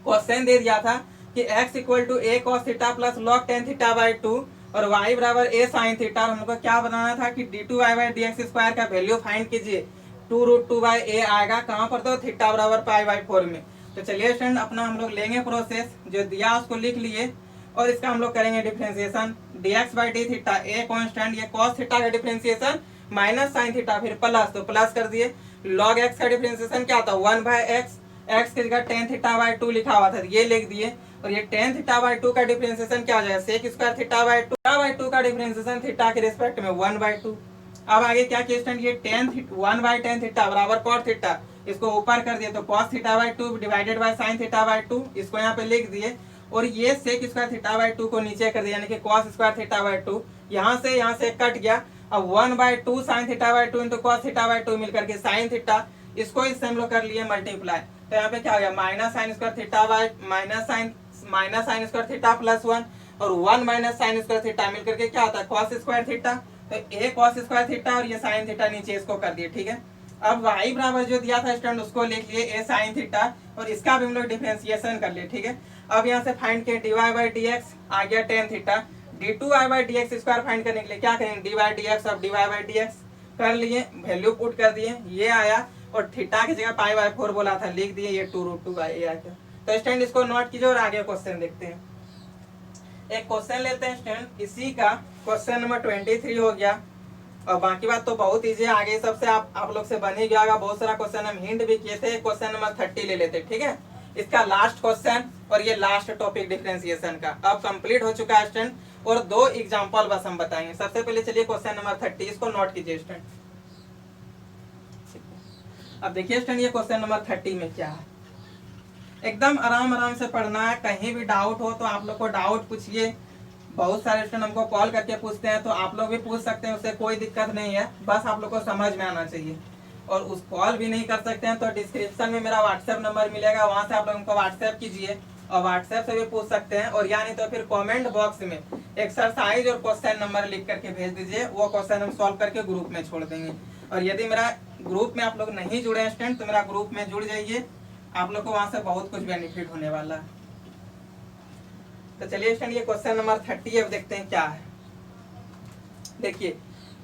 क्वेश्चन दे दिया था कि x equal to a cos theta plus log tan theta by two और y बराबर ए साइन थीटा, और हमको क्या बनाना था कि d two Y by D x square का वैल्यू फाइंड कीजिए, two root two by a आएगा कहाँ पर, तो थीटा बराबर पाई बाई फोर में। तो चलिए स्टूडेंट अपना हम लोग लेंगे प्रोसेस, जो दिया उसको लिख लिए, और इसका हम लोग करेंगे differentiation, D x by d theta a constant, ये कॉस थीटा का डिफरेंशिएशन माइनस साइन थीटा, फिर प्लस, तो प्लस कर दिए, लॉग एक्स का डिफरेंशिएशन क्या होता है, वन बाई एक्स, एक्स की जगह टेन थीटा बाई टू लिखा हुआ था, ये लिख दिए, और ये टेन थीटा बाई टू का डिफरेंशिएशन क्या हो जाएगा, sec square theta by two का डिफरेंशिएशन थीटा के रिस्पेक्ट में वन बाई टू। अब आगे क्या किया स्टूडेंट, ये tan one by tan theta बराबर कॉट थीटा, इसको ऊपर कर दिए तो cos theta by two divided by sine theta by two, इसको यहाँ पे लिख दिए, और ये sec square theta by two को नीचे कर दिया, यानी कि cos square theta by to, यहाँ से कट गया। अब one by to sine theta by two into cos theta by to मिलकर के साइन थीटा, इसको इससे हम लोग कर लिए मल्टीप्लाई, तो यहाँ पे क्या हो गया minus sine square theta by minus sine square theta plus one, और one minus sine square theta मिलकर के क्या होता है कॉस स्क्वायर थीटा, तो ए कॉस स्क्वायर थीटा और ये साइन थीटा नीचे इसको कर दिए, ठीक है। अब y बराबर जो दिया था स्टूडेंट उसको लिख लिए ए साइन थीटा, और इसका भी हम लोग डिफरेंशिएशन कर लिए, ठीक है। अब यहाँ से फाइंड किए d Y by D x आ गया tan theta, d two Y by D x square find करने के लिए क्या करेंगे, डी वाई डी एक्स अब d Y by D x कर लिए, वैल्यू पुट कर दिए, ये आया, और थीटा की जगह पाई बाई फोर बोला था लिख दिए, ये टू रूट टू बाई ए आ गया। तो स्टूडेंट इसको नोट कीजिए और आगे क्वेश्चन देखते हैं। एक क्वेश्चन लेते हैं स्टूडेंट इसी का, क्वेश्चन नंबर 23 हो गया, और बाकी बात तो बहुत इजी है, आगे सबसे आप लोग से बन ही गया होगा, बहुत सारा क्वेश्चन हम हिंट भी किए थे। क्वेश्चन नंबर 30 ले लेते, ठीक है, इसका लास्ट क्वेश्चन और ये लास्ट टॉपिक डिफरेंशिएशन का अब कंप्लीट हो चुका है स्टूडेंट, और दो एग्जांपल बस हम बताएंगे। सबसे पहले चलिए क्वेश्चन नंबर 30, इसको नोट कीजिए स्टूडेंट। अब देखिए स्टूडेंट ये क्वेश्चन नंबर 30 में क्या है, एकदम आराम से पढ़ना है, कहीं भी डाउट हो तो आप लोग को डाउट पूछिए, बहुत सारे स्टूडेंट हमको कॉल करके पूछते हैं, तो आप लोग भी पूछ सकते हैं, उससे कोई दिक्कत नहीं है, बस आप लोग को समझ में आना चाहिए। और उस कॉल भी नहीं कर सकते हैं तो डिस्क्रिप्शन में मेरा व्हाट्सएप नंबर मिलेगा, वहां से आप लोग हमको व्हाट्सएप कीजिए, और व्हाट्सएप से भी पूछ सकते हैं, और या नहीं तो फिर कमेंट बॉक्स में एक्सरसाइज और क्वेश्चन नंबर लिख करके भेज दीजिए, वो क्वेश्चन हम सॉल्व करके ग्रुप में छोड़ देंगे। और यदि मेरा ग्रुप में आप लोग नहीं जुड़े हैं स्टूडेंट तो मेरा ग्रुप में जुड़ जाइए, आप लोग को वहां से बहुत कुछ बेनिफिट होने वाला है। तो चलिए स्टूडेंट ये क्वेश्चन नंबर 30 अब देखते हैं क्या है। देखिए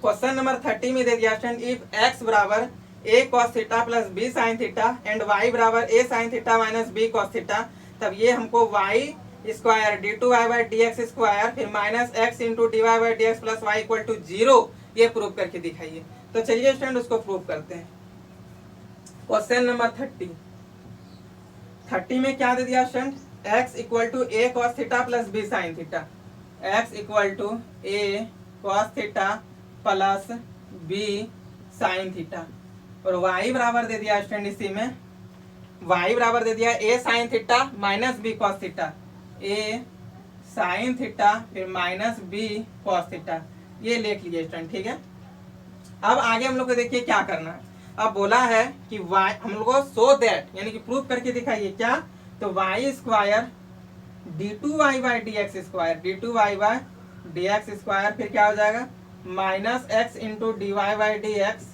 क्वेश्चन नंबर 30 में दे दिया स्टूडेंट, इफ x बराबर a cos theta plus b sine theta and y बराबर a sine theta minus b cos theta, तब ये हमको y square d two Y by D x square फिर minus x into D Y by D x plus y equal to 0 ये प्रूव करके दिखाइए। तो चलिए स्टूडेंट उसको प्रूव करते हैं। क्वेश्चन नंबर 30 में क्या दे दिया student, x equal to a cos theta plus b sine theta, x equal to a cos theta plus b sine theta, और y बराबर दे दिया स्टूडेंट इसी में, y बराबर दे दिया a sine theta minus b cos theta, a sine theta फिर माइनस बी कॉस थीटा, ये लिख लीजिए स्टूडेंट, ठीक है। अब आगे हम लोग को देखिए क्या करना है। अब बोला है कि y हम लोग को सो दैट यानी कि प्रूव करके दिखाइए क्या, तो y square d two Y by D x square, d two Y by D x square फिर क्या हो जाएगा minus x into D Y by D x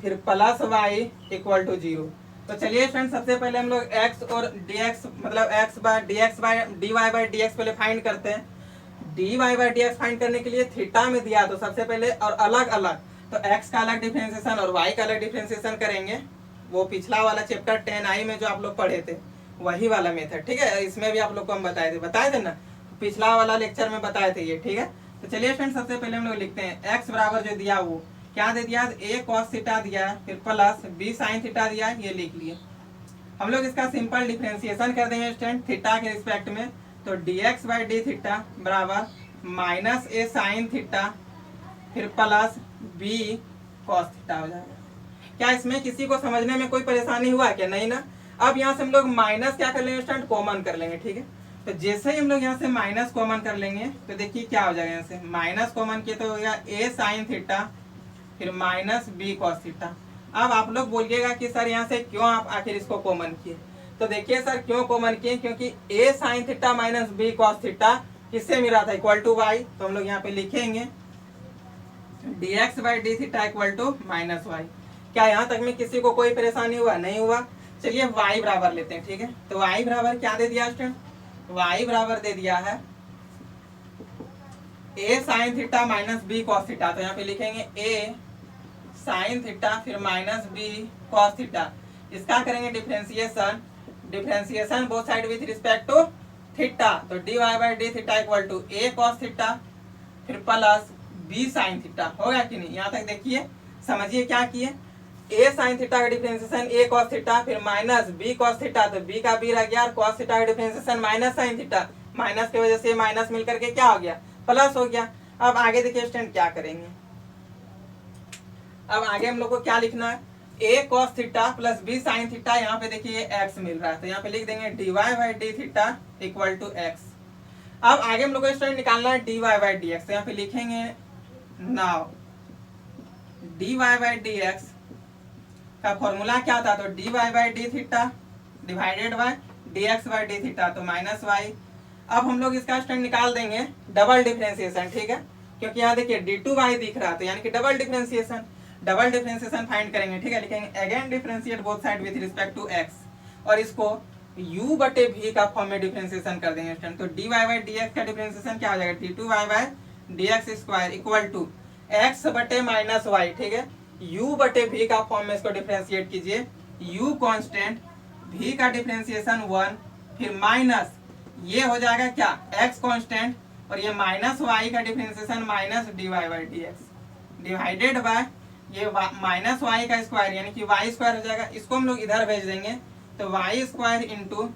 फिर प्लस वाई इक्वल टू 0। तो चलिए फ्रेंड सबसे पहले हम लोग x और dx मतलब x by dx by dy by dx पहले फाइंड करते हैं। dy बाय dx फाइंड करने के लिए थीटा में दिया तो सबसे पहले और अलग अलग तो x का अलग डिफरेंशिएशन और y का अलग डिफरेंशिएशन करेंगे, वो पिछला वाला चैप्टर 10i में जो आप लोग पढ़े थे वही वाला मेथड, ठीक है। इसमें भी आप लोग को हम बताए थे ना, पिछला वाला लेक्चर में बताए थे ये, ठीक है। तो चलिए फ्रेंड सबसे पहले हम लोग लिखते हैं x बराबर जो दिया वो क्या दे दिया, a cos थीटा दिया फिर प्लस b sin थीटा दिया, ये लिख लिए। हम लोग इसका सिंपल डिफरेंशिएशन कर देंगे स्टूडेंट थीटा के रिस्पेक्ट में, तो dx बाई डी थीटा बराबर माइनस a sin थीटा फिर प्लस b cos थीटा हो जाएगा। क्या इसमें किसी को समझने में कोई परेशानी हुआ क्या, नहीं ना। अब यहाँ से हम लोग माइनस क्या कर लेंगे स्टूडेंट, कॉमन कर लेंगे, ठीक है। तो जैसे ही हम लोग यहाँ से माइनस कॉमन कर लेंगे तो देखिए क्या हो जाएगा, यहाँ से माइनस कॉमन किए तो हो गया a sin थीटा फिर माइनस बी कॉस थीटा। अब आप लोग बोलिएगा कि सर यहाँ से क्यों आप आखिर इसको कॉमन किए, तो देखिए सर क्यों कॉमन किए, क्योंकि a sine theta minus b cos theta किससे मिला था, इक्वल टू y। तो हम लोग यहाँ पे लिखेंगे dx by d theta equal to minus y. क्या यहाँ तक में किसी को कोई परेशानी हुआ, नहीं हुआ। चलिए y बराबर लेते हैं, ठीक है। तो y बराबर क्या दे दिया स्टूडेंट, y बराबर दे दिया है a sine theta minus b cos theta, तो यहाँ पे लिखेंगे a साइन थीटा फिर माइनस बी कॉस थीटा। इसका करेंगे differentiation, differentiation both side with respect to theta, तो D Y by d theta equal to a cos theta फिर प्लस b साइन थीटा। हो गया कि नहीं, यहाँ तक देखिए समझिए क्या किए, a साइन थीटा का डिफरेंशिएशन a कॉस थीटा फिर माइनस b कॉस थीटा, तो b का b रह गया और कॉस थीटा का differentiation minus sine theta, minus की वजह से माइनस मिलकर के क्या हो गया, प्लस हो गया। अब आगे देखिए स्टूडेंट क्या करेंगे, अब आगे हम लोग को क्या लिखना है, a cos theta plus b sin theta, यहाँ पे देखिए x मिल रहा है तो यहाँ पे लिख देंगे dy by d theta equal to x। अब आगे हम लोग को स्टूडेंट निकालना है dy बाई डी एक्स, तो यहाँ पे लिखेंगे now dy by D x का फॉर्मूला क्या था, तो dy by d theta divided by dx by d theta, तो माइनस y। अब हम लोग इसका स्टूडेंट निकाल देंगे डबल डिफरेंशिएशन, ठीक है, क्योंकि यहाँ देखिए d2y दिख रहा है तो यानी कि double differentiation, double differentiation find करेंगे, ठीक है। लिखेंगे again differentiate both side with respect to x और इसको u बटे v का फॉर्म में डिफरेंशिएशन कर देंगे स्टूडेंट, तो dy बाई dx का डिफरेंशिएशन क्या हो जाएगा, d2y by dx square equal to x बटे माइनस y, ठीक है। u बटे v का फॉर्म में इसको डिफरेंशिएट कीजिए, u कांस्टेंट v का डिफरेंशिएशन 1 फिर माइनस ये हो जाएगा क्या x कांस्टेंट और ये माइनस y का differentiation minus dy by dx divided by ये माइनस वाई का स्क्वायर यानी कि वाई स्क्वायर हो जाएगा, इसको हम लोग इधर भेज देंगे तो y square into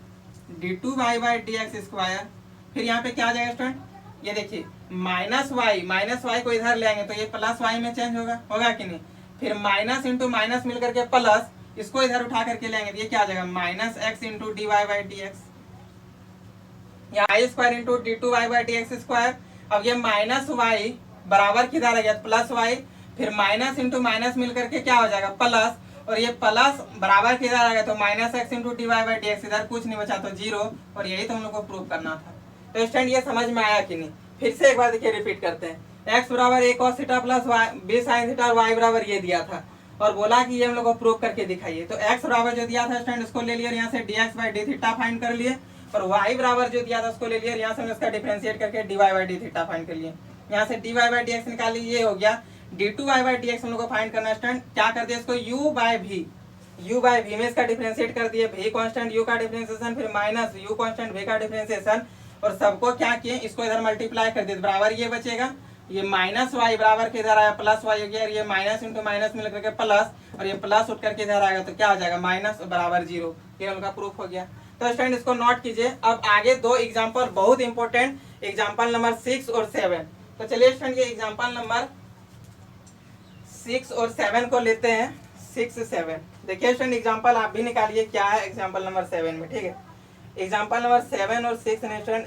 d two Y by D x square, फिर यहाँ पे क्या आ जाएगा स्टूडेंट, ये देखिए माइनस वाई को इधर ले आएंगे तो ये प्लस वाई में चेंज होगा कि नहीं, फिर माइनस इंटू माइनस मिल करके प्लस, इसको इधर उठा करके लेंगे तो ये क्या आ जाएगा minus x into D Y by D x, y square into d two Y by D x square. अब ये माइनस वाई बराबर किधर आ गया प्लस वाई, फिर माइनस इंटू माइनस मिल करके क्या हो जाएगा प्लस, और ये प्लस बराबर किधर आ गया तो minus x into D Y by D x, इधर कुछ नहीं बचा तो 0, और यही तो हम लोग को प्रूव करना था। तो स्टूडेंट ये समझ में आया कि नहीं, फिर से एक बार देखिए रिपीट करते हैं, x बराबर a cos theta plus b sin theta और y बराबर ये दिया था और बोला कि ये हम लोग को प्रूव करके दिखाइए। तो x बराबर जो दिया था स्टूडेंट उसको ले लिया, यहाँ से dx by d theta find कर लिए, और y बराबर जो दिया था उसको ले लिया, यहाँ से हम इसका डिफरेंशिएट करके dy by d theta find कर लिए, यहाँ से dy बाई डी एक्स निकाल लिए, ये हो गया d2y/dx हम लोग को फाइंड करना है स्टूडेंट। क्या कर दिया इसको u बाय v में इसका डिफरेंशिएट कर दिए, v कांस्टेंट u का डिफरेंशिएशन, फिर माइनस u कांस्टेंट v का डिफरेंशिएशन, और सबको क्या किए इसको इधर मल्टीप्लाई कर दिए, बराबर ये बचेगा, ये माइनस वाई बराबर के इधर आया प्लस वाई हो गया, ये माइनस इंटू माइनस मिल करके प्लस, और ये प्लस उठ करके इधर आएगा तो क्या आ जाएगा माइनस बराबर 0। ये उनका प्रूफ हो गया। तो स्टूडेंट इसको नोट कीजिए। अब आगे दो एग्जांपल बहुत इंपॉर्टेंट, एग्जांपल नंबर 6 और 7। तो चलिए स्टूडेंट ये एग्जांपल नंबर 6 और 7 को लेते हैं। 6 7 देखिए स्टूडेंट, एग्जांपल आप भी निकालिए क्या है एग्जांपल नंबर 7 में, ठीक है। एग्जांपल नंबर 7 और 6 ने स्टूडेंट,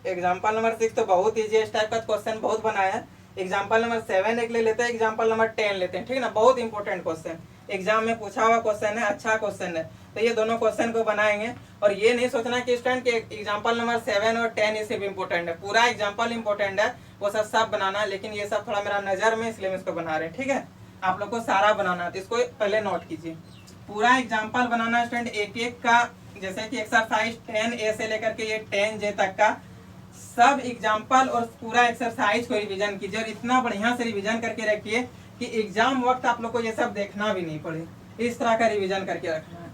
एग्जांपल नंबर 6 तो बहुत ईजी है, इस टाइप का क्वेश्चन बहुत बनाया है। एग्जांपल नंबर 7 एक ले लेते हैं, एग्जांपल नंबर 10 लेते हैं, ठीक है ना। बहुत इंपॉर्टेंट क्वेश्चन, एग्जाम में पूछा हुआ क्वेश्चन है, अच्छा क्वेश्चन है। तो ये दोनों क्वेश्चन को बनाएंगे, और ये नहीं सोचना कि स्टूडेंट के एग्जांपल नंबर 7 और 10 ये सिर्फ इंपॉर्टेंट है, पूरा एग्जांपल इंपॉर्टेंट है, वो सब बनाना है, लेकिन ये सब थोड़ा मेरा नजर में इसलिए मैं इसको बना रहे हैं, ठीक है। आप लोग को सारा बनाना है तो इसको पहले नोट कीजिए। पूरा एग्जाम्पल बनाना है स्टूडेंट एक एक का, जैसे कि एक्सरसाइज 10A से लेकर के ये 10J तक का सब एग्जाम्पल और पूरा एक्सरसाइज को रिवीजन कीजिए, और इतना बढ़िया से रिवीजन करके रखिए कि एग्जाम वक्त आप लोग को ये सब देखना भी नहीं पड़े, इस तरह का रिवीजन करके रखना है।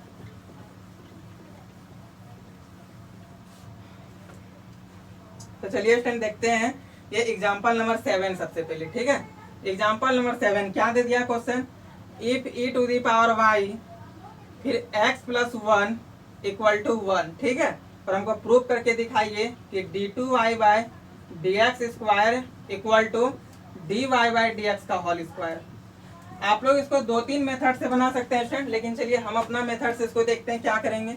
तो चलिए स्टूडेंट देखते हैं ये एग्जाम्पल नंबर 7 सबसे पहले, ठीक है। एग्जाम्पल नंबर 7 क्या दे दिया question, if e to the power y फिर x प्लस 1 इक्वल टू 1, ठीक है। और हमको प्रूव करके दिखाइए कि d2y by dx square equal to dy by dx का होल स्क्वायर। आप लोग इसको 2-3 मेथड से बना सकते हैं स्टूडेंट, लेकिन चलिए हम अपना मेथड से इसको देखते हैं क्या करेंगे।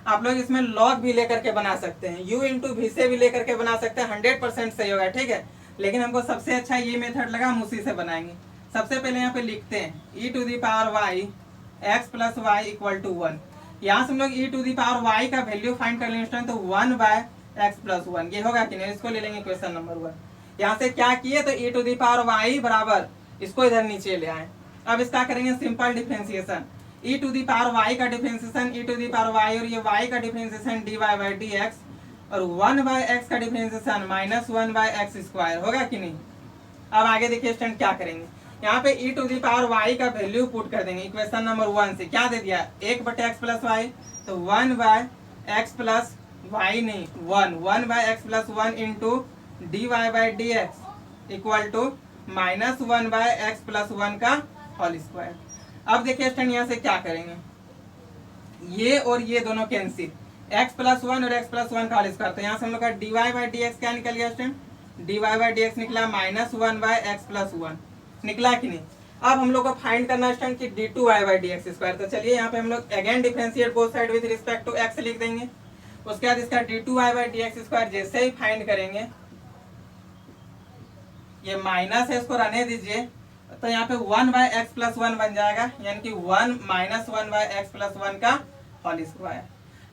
आप लोग इसमें लॉग भी लेकर के बना सकते हैं, u इंटू भी से भी लेकर के बना सकते हैं, 100% सही होगा, ठीक है। लेकिन हमको सबसे अच्छा ये मेथड लगा, हम उसी से बनाएंगे। सबसे पहले यहाँ पे लिखते हैं e to the power y x plus y equal to 1। यहाँ से हम लोग e to the power y का वैल्यू फाइंड कर लेंगे तो 1 बाय x प्लस 1, ये होगा कि नहीं, इसको ले लेंगे क्वेश्चन नंबर 1। यहाँ से क्या किए तो e to the power y बराबर इसको इधर नीचे ले आए। अब इसका करेंगे simple differentiation, e to the power y का differentiation e to the power y, और ये y का डिफरेंशिएशन dy बाई dx, और 1 बाय x का differentiation minus 1 by x square, होगा कि नहीं। अब आगे देखिए स्टूडेंट क्या करेंगे, यहाँ पे e to the power y का वैल्यू पुट कर देंगे इक्वेशन नंबर 1 से। क्या दे दिया 1 बटे x प्लस वाई, तो 1 बाय x प्लस वाई नहीं 1 by x plus 1 into D Y by D x equal to minus 1 by x plus 1 का होल स्क्वायर। अब देखिए स्टूडेंट यहाँ से क्या करेंगे, ये और ये दोनों कैंसिल, x प्लस 1 और x प्लस 1 का होल स्क्वायर, तो यहाँ से हम लोग का dy बाई डी एक्स क्या निकल गया student, dy by D x निकला माइनस 1 बाय x प्लस 1, निकला कि नहीं। अब हम लोग को फाइंड करना स्टूडेंट कि d2y by D x square, तो चलिए यहाँ पे हम लोग again differentiate both side with respect to x लिख देंगे। उसके बाद इसका d2y by D x square जैसे ही फाइंड करेंगे, ये माइनस है इसको रहने दीजिए, तो यहाँ पे 1 बाय एक्स प्लस 1 बन जाएगा, यानी कि 1 माइनस 1 बाय एक्स प्लस 1 का होल स्क्वायर।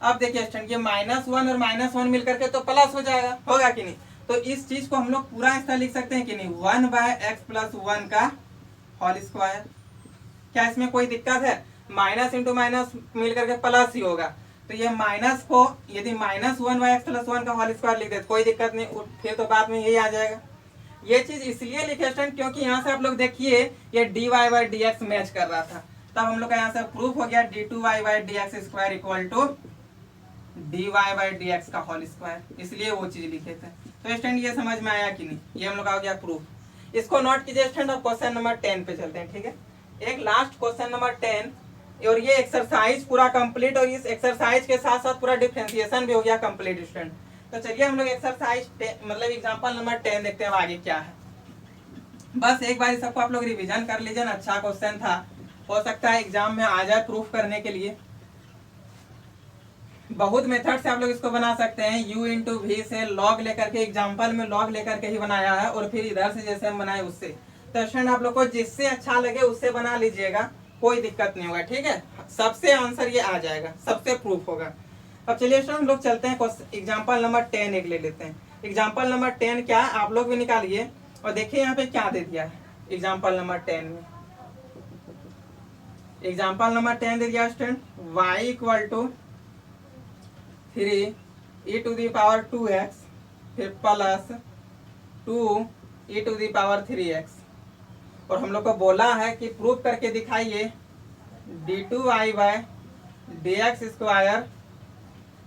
अब देखिए स्टूडेंट ये माइनस 1 और माइनस 1 मिलकर के तो प्लस हो जाएगा, होगा कि नहीं। तो इस चीज को हम लोग पूरा इस तरह लिख सकते हैं कि नहीं, 1 बाय एक्स प्लस 1 का होल स्क्वायर। क्या इसमें कोई दिक्कत है, माइनस इंटू माइनस मिलकर के प्लस ही होगा, तो ये माइनस को यदि माइनस 1 बाय एक्स प्लस 1 का होल स्क्वायर लिख दे कोई दिक्कत नहीं, फिर तो बाद में यही आ जाएगा। ये चीज इसलिए लिखे स्टूडेंट क्योंकि यहाँ से आप लोग देखिए ये dy by D x match कर रहा था, तब हम लोग का यहाँ से प्रूफ हो गया d2y by D x square equal to dy by D x का होल स्क्वायर, इसलिए वो चीज लिखे थे। तो स्टूडेंट ये समझ में आया कि नहीं, ये हम लोग आ गया प्रूफ। इसको नोट कीजिए स्टूडेंट, अब क्वेश्चन नंबर 10 पे चलते हैं, ठीक है। एक लास्ट क्वेश्चन नंबर 10, और ये एक्सरसाइज पूरा कंप्लीट, और इस एक्सरसाइज के साथ साथ पूरा डिफरेंशिएशन भी हो गया कंप्लीट स्टूडेंट। तो चलिए हम लोग एक्सरसाइज मतलब एग्जांपल नंबर 10 देखते हैं आगे क्या है। बस एक बार सबको आप लोग रिवीजन कर लीजिए ना, अच्छा क्वेश्चन था, हो सकता है एग्जाम में आ जाए प्रूफ करने के लिए। बहुत मेथड से आप लोग इसको बना सकते हैं, u इंटू वी से लॉग लेकर के, एग्जाम्पल में लॉग लेकर के ही बनाया है, और फिर इधर से जैसे हम बनाए उससे। तो स्टूडेंट आप लोग को जिससे अच्छा लगे उससे बना लीजिएगा, कोई दिक्कत नहीं होगा, ठीक है। सबसे आंसर ये आ जाएगा, सबसे प्रूफ होगा। अब चलिए स्टूडेंट हम लोग चलते हैं एग्जाम्पल नंबर 10 एक ले लेते हैं। एग्जाम्पल नंबर 10 क्या है आप लोग भी निकालिए, और देखिए यहाँ पे क्या दे दिया है एग्जाम्पल नंबर 10 में। एग्जाम्पल नंबर 10 दे दिया student y equal to 3 e to the power 2x फिर plus 2 e to the power 3x, और हम लोग को बोला है कि प्रूव करके दिखाइए d2y बाय dx स्क्वायर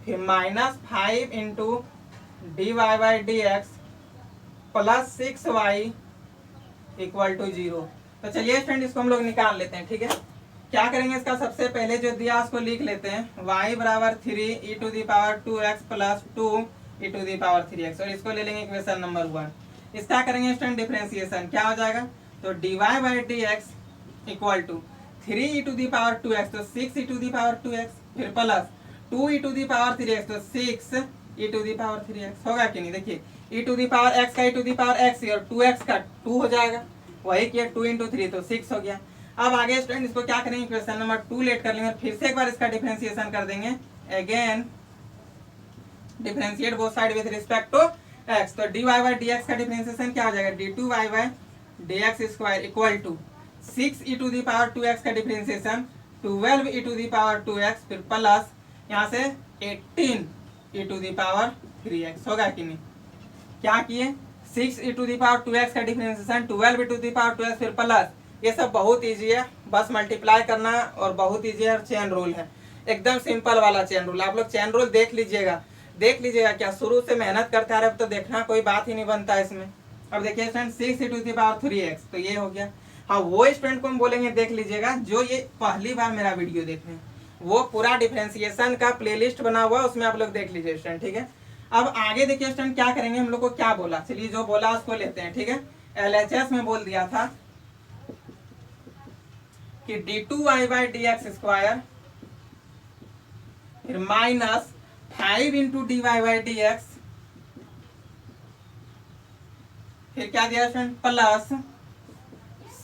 फिर -5 into dy by dx plus 6y equal to 0। तो चलिए फ्रेंड इसको हम लोग निकाल लेते हैं। ठीक है, क्या करेंगे, इसका सबसे पहले जो दिया उसको लिख लेते हैं, y बराबर 3 e to the power 2x plus 2 e to the power 3x, और इसको ले लेंगे इक्वेशन नंबर 1। इसका करेंगे स्टूडेंट डिफरेंशिएशन, क्या हो जाएगा, तो dy by dx equal to 3 e to the power 2x तो 6 e to the power 2x, फिर plus 2 e to the power 3x तो 6 e to the power 3x होगा कि नहीं। देखिए ई टू दी पावर x का ई टू दी पावर x और 2x का 2 हो जाएगा, वही किया 2 इंटू 3 तो 6 हो गया। अब आगे स्टूडेंट इसको क्या करेंगे, क्वेश्चन नंबर 2 लेट कर लेंगे, फिर से एक बार इसका डिफरेंशिएशन कर देंगे। Again differentiate both side with respect to x, तो dy बाई dx का डिफरेंशिएशन क्या हो जाएगा, d2y by dx square equal to 6 e to the power 2x का differentiation 12 e to the power 2x, फिर प्लस यहाँ से 18 e to the power 3x होगा कि नहीं। क्या किए, 6 e to the power 2x का differentiation 12 e to the power 2x फिर प्लस, ये सब बहुत इजी है, बस मल्टीप्लाई करना और बहुत इजी है, चेन रूल है, एकदम सिंपल वाला चेन रूल। आप लोग चेन रूल देख लीजिएगा क्या शुरू से मेहनत करते आ रहे, अब तो देखना कोई बात ही नहीं बनता है इसमें। अब देखिए student 6 e to the power 3x तो ये हो गया। हाँ वो स्टूडेंट को हम बोलेंगे देख लीजिएगा जो ये पहली बार मेरा वीडियो देख रहे हैं, वो पूरा डिफरेंशिएशन का प्लेलिस्ट बना हुआ है, उसमें आप लोग देख लीजिए स्टूडेंट। ठीक है, अब आगे देखिए स्टूडेंट क्या करेंगे, हम लोग को क्या बोला, चलिए जो बोला उसको लेते हैं। ठीक है, LHS में बोल दिया था कि d2y बाई dx स्क्वायर फिर -5 इंटू dy बाई dx फिर क्या दिया friend plus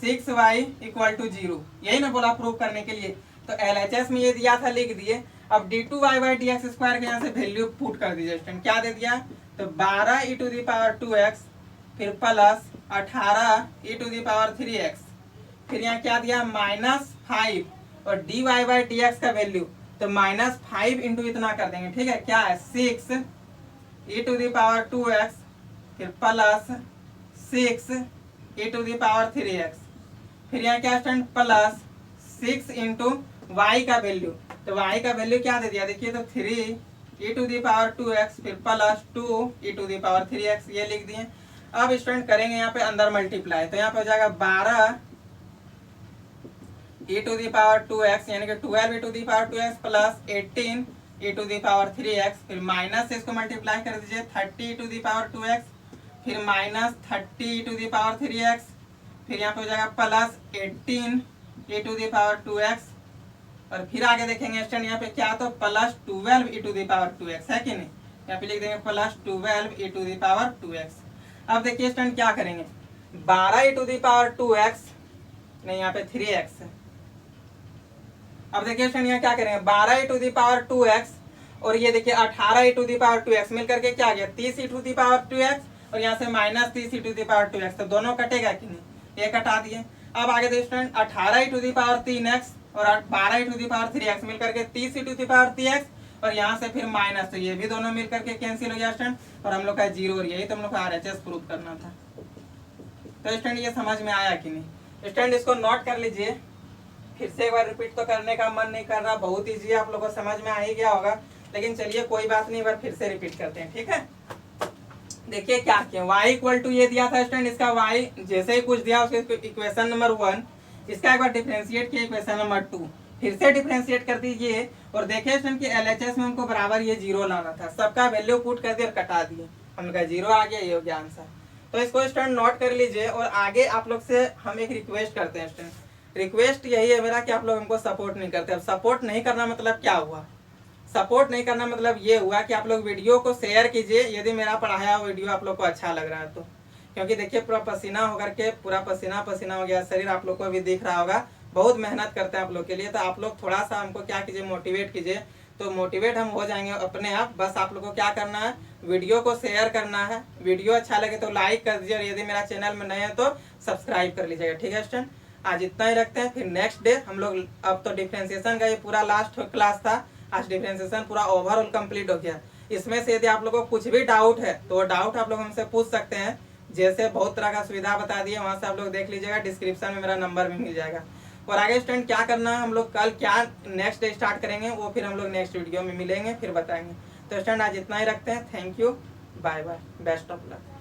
6y equal to 0, यही ना बोला प्रूव करने के लिए। तो LHS में ये दिया था, लिख दिए। अब d2y बाई dx स्क्वायर के यहाँ से वैल्यू पुट कर दीजिए स्टूडेंट, क्या दे दिया, तो 12 e to the power 2x फिर plus 18 e to the power 3x, फिर यहाँ क्या दिया -5 और dy बाई dx का वैल्यू तो -5 इंटू इतना कर देंगे। ठीक है, क्या है 6 e to the power 2x फिर plus 6 e to the power 3x, फिर यहाँ क्या स्टूडेंट प्लस 6 इंटू y का वैल्यू, तो y का वैल्यू क्या दे दिया, देखिए तो 3 e to the power 2x फिर plus 2 e to the power 3x, ये लिख दिए। अब स्टूडेंट करेंगे यहाँ पे अंदर मल्टीप्लाई, तो यहाँ पे हो जाएगा 12 e to the power 2x यानी कि 12 e to the power 2x plus 18 e to the power 3x, फिर माइनस से इसको मल्टीप्लाई कर दीजिए 30 ई टू दी पावर 2x फिर -30 ई टू दी पावर 3x, फिर यहाँ पे हो जाएगा plus 18 e to the power 2x, और फिर आगे देखेंगे स्टूडेंट यहाँ पे क्या, तो plus 12 e to the power 2x है कि नहीं, यहाँ पे लिख देंगे plus 12 e to the power 2x। अब देखिए स्टूडेंट क्या करेंगे, 12 e to the power 2x नहीं यहाँ पे 3x, अब देखिए स्टूडेंट यहाँ क्या करेंगे 12 e to the power 2x और ये देखिए 18 e to the power 2x मिल करके क्या आ गया 30 ई टू दी पावर 2x, और यहाँ से -30 ई टू दी पावर 2x, तो दोनों कटेगा कि नहीं, ये कटा दिए। अब आगे देखिए student 18 e to the power 3x और 12 e to the power 3x मिल करके 30 ई टू दी पावर 3x, और यहाँ से फिर माइनस, तो ये भी दोनों मिल करके कैंसिल हो गया स्टूडेंट, और हम लोग का 0, और यही तो हम लोग का RHS प्रूव करना था। तो स्टूडेंट ये समझ में आया कि नहीं, स्टूडेंट इसको नोट कर लीजिए, फिर से एक बार रिपीट तो करने का मन नहीं कर रहा, बहुत ईजी है, आप लोगों को समझ में आ ही गया होगा, लेकिन चलिए कोई बात नहीं, बार फिर से रिपीट करते हैं। ठीक है, देखिए क्या किया, y इक्वल टू ये दिया था स्टूडेंट, इसका y जैसे ही कुछ दिया उसके इक्वेशन नंबर 1, इसका एक बार डिफरेंशिएट किया इक्वेशन नंबर 2, फिर से डिफरेंशिएट कर दीजिए, और देखिए स्टूडेंट कि LHS में हमको बराबर ये 0 लाना था, सबका वैल्यू पुट कर दिया और कटा दिए, हमका 0 आ गया, ये हो गया आंसर। तो इसको स्टूडेंट नोट कर लीजिए, और आगे आप लोग से हम एक रिक्वेस्ट करते हैं स्टूडेंट, रिक्वेस्ट यही है मेरा कि आप लोग हमको सपोर्ट नहीं करते। अब सपोर्ट नहीं करना मतलब क्या हुआ, सपोर्ट नहीं करना मतलब ये हुआ कि आप लोग वीडियो को शेयर कीजिए यदि मेरा पढ़ाया हुआ वीडियो आप लोग को अच्छा लग रहा है तो, क्योंकि देखिए पूरा पसीना होकर के पूरा पसीना पसीना हो गया शरीर, आप लोग को भी दिख रहा होगा, बहुत मेहनत करते हैं आप लोग के लिए। तो आप लोग थोड़ा सा हमको क्या कीजिए, मोटिवेट कीजिए, तो मोटिवेट हम हो जाएंगे अपने आप। बस आप लोग को क्या करना है, वीडियो को शेयर करना है, वीडियो अच्छा लगे तो लाइक कर दीजिए, और यदि मेरा चैनल में नए हैं तो सब्सक्राइब कर लीजिएगा। ठीक है स्टूडेंट, आज इतना ही रखते हैं, फिर नेक्स्ट डे हम लोग, अब तो डिफरेंशिएशन का ये पूरा लास्ट क्लास था, आज डिफरेंशिएशन पूरा ओवरऑल कंप्लीट हो गया। इसमें से यदि आप लोगों को कुछ भी डाउट है तो डाउट आप लोग हमसे पूछ सकते हैं, जैसे बहुत तरह का सुविधा बता दिए, वहाँ से आप लोग देख लीजिएगा, डिस्क्रिप्शन में मेरा नंबर भी मिल जाएगा। और आगे स्टूडेंट क्या करना है, हम लोग कल क्या नेक्स्ट डे स्टार्ट करेंगे वो फिर हम लोग नेक्स्ट वीडियो में मिलेंगे, फिर बताएंगे। तो स्टूडेंट आज इतना ही रखते हैं। Thank you, bye bye, best of luck.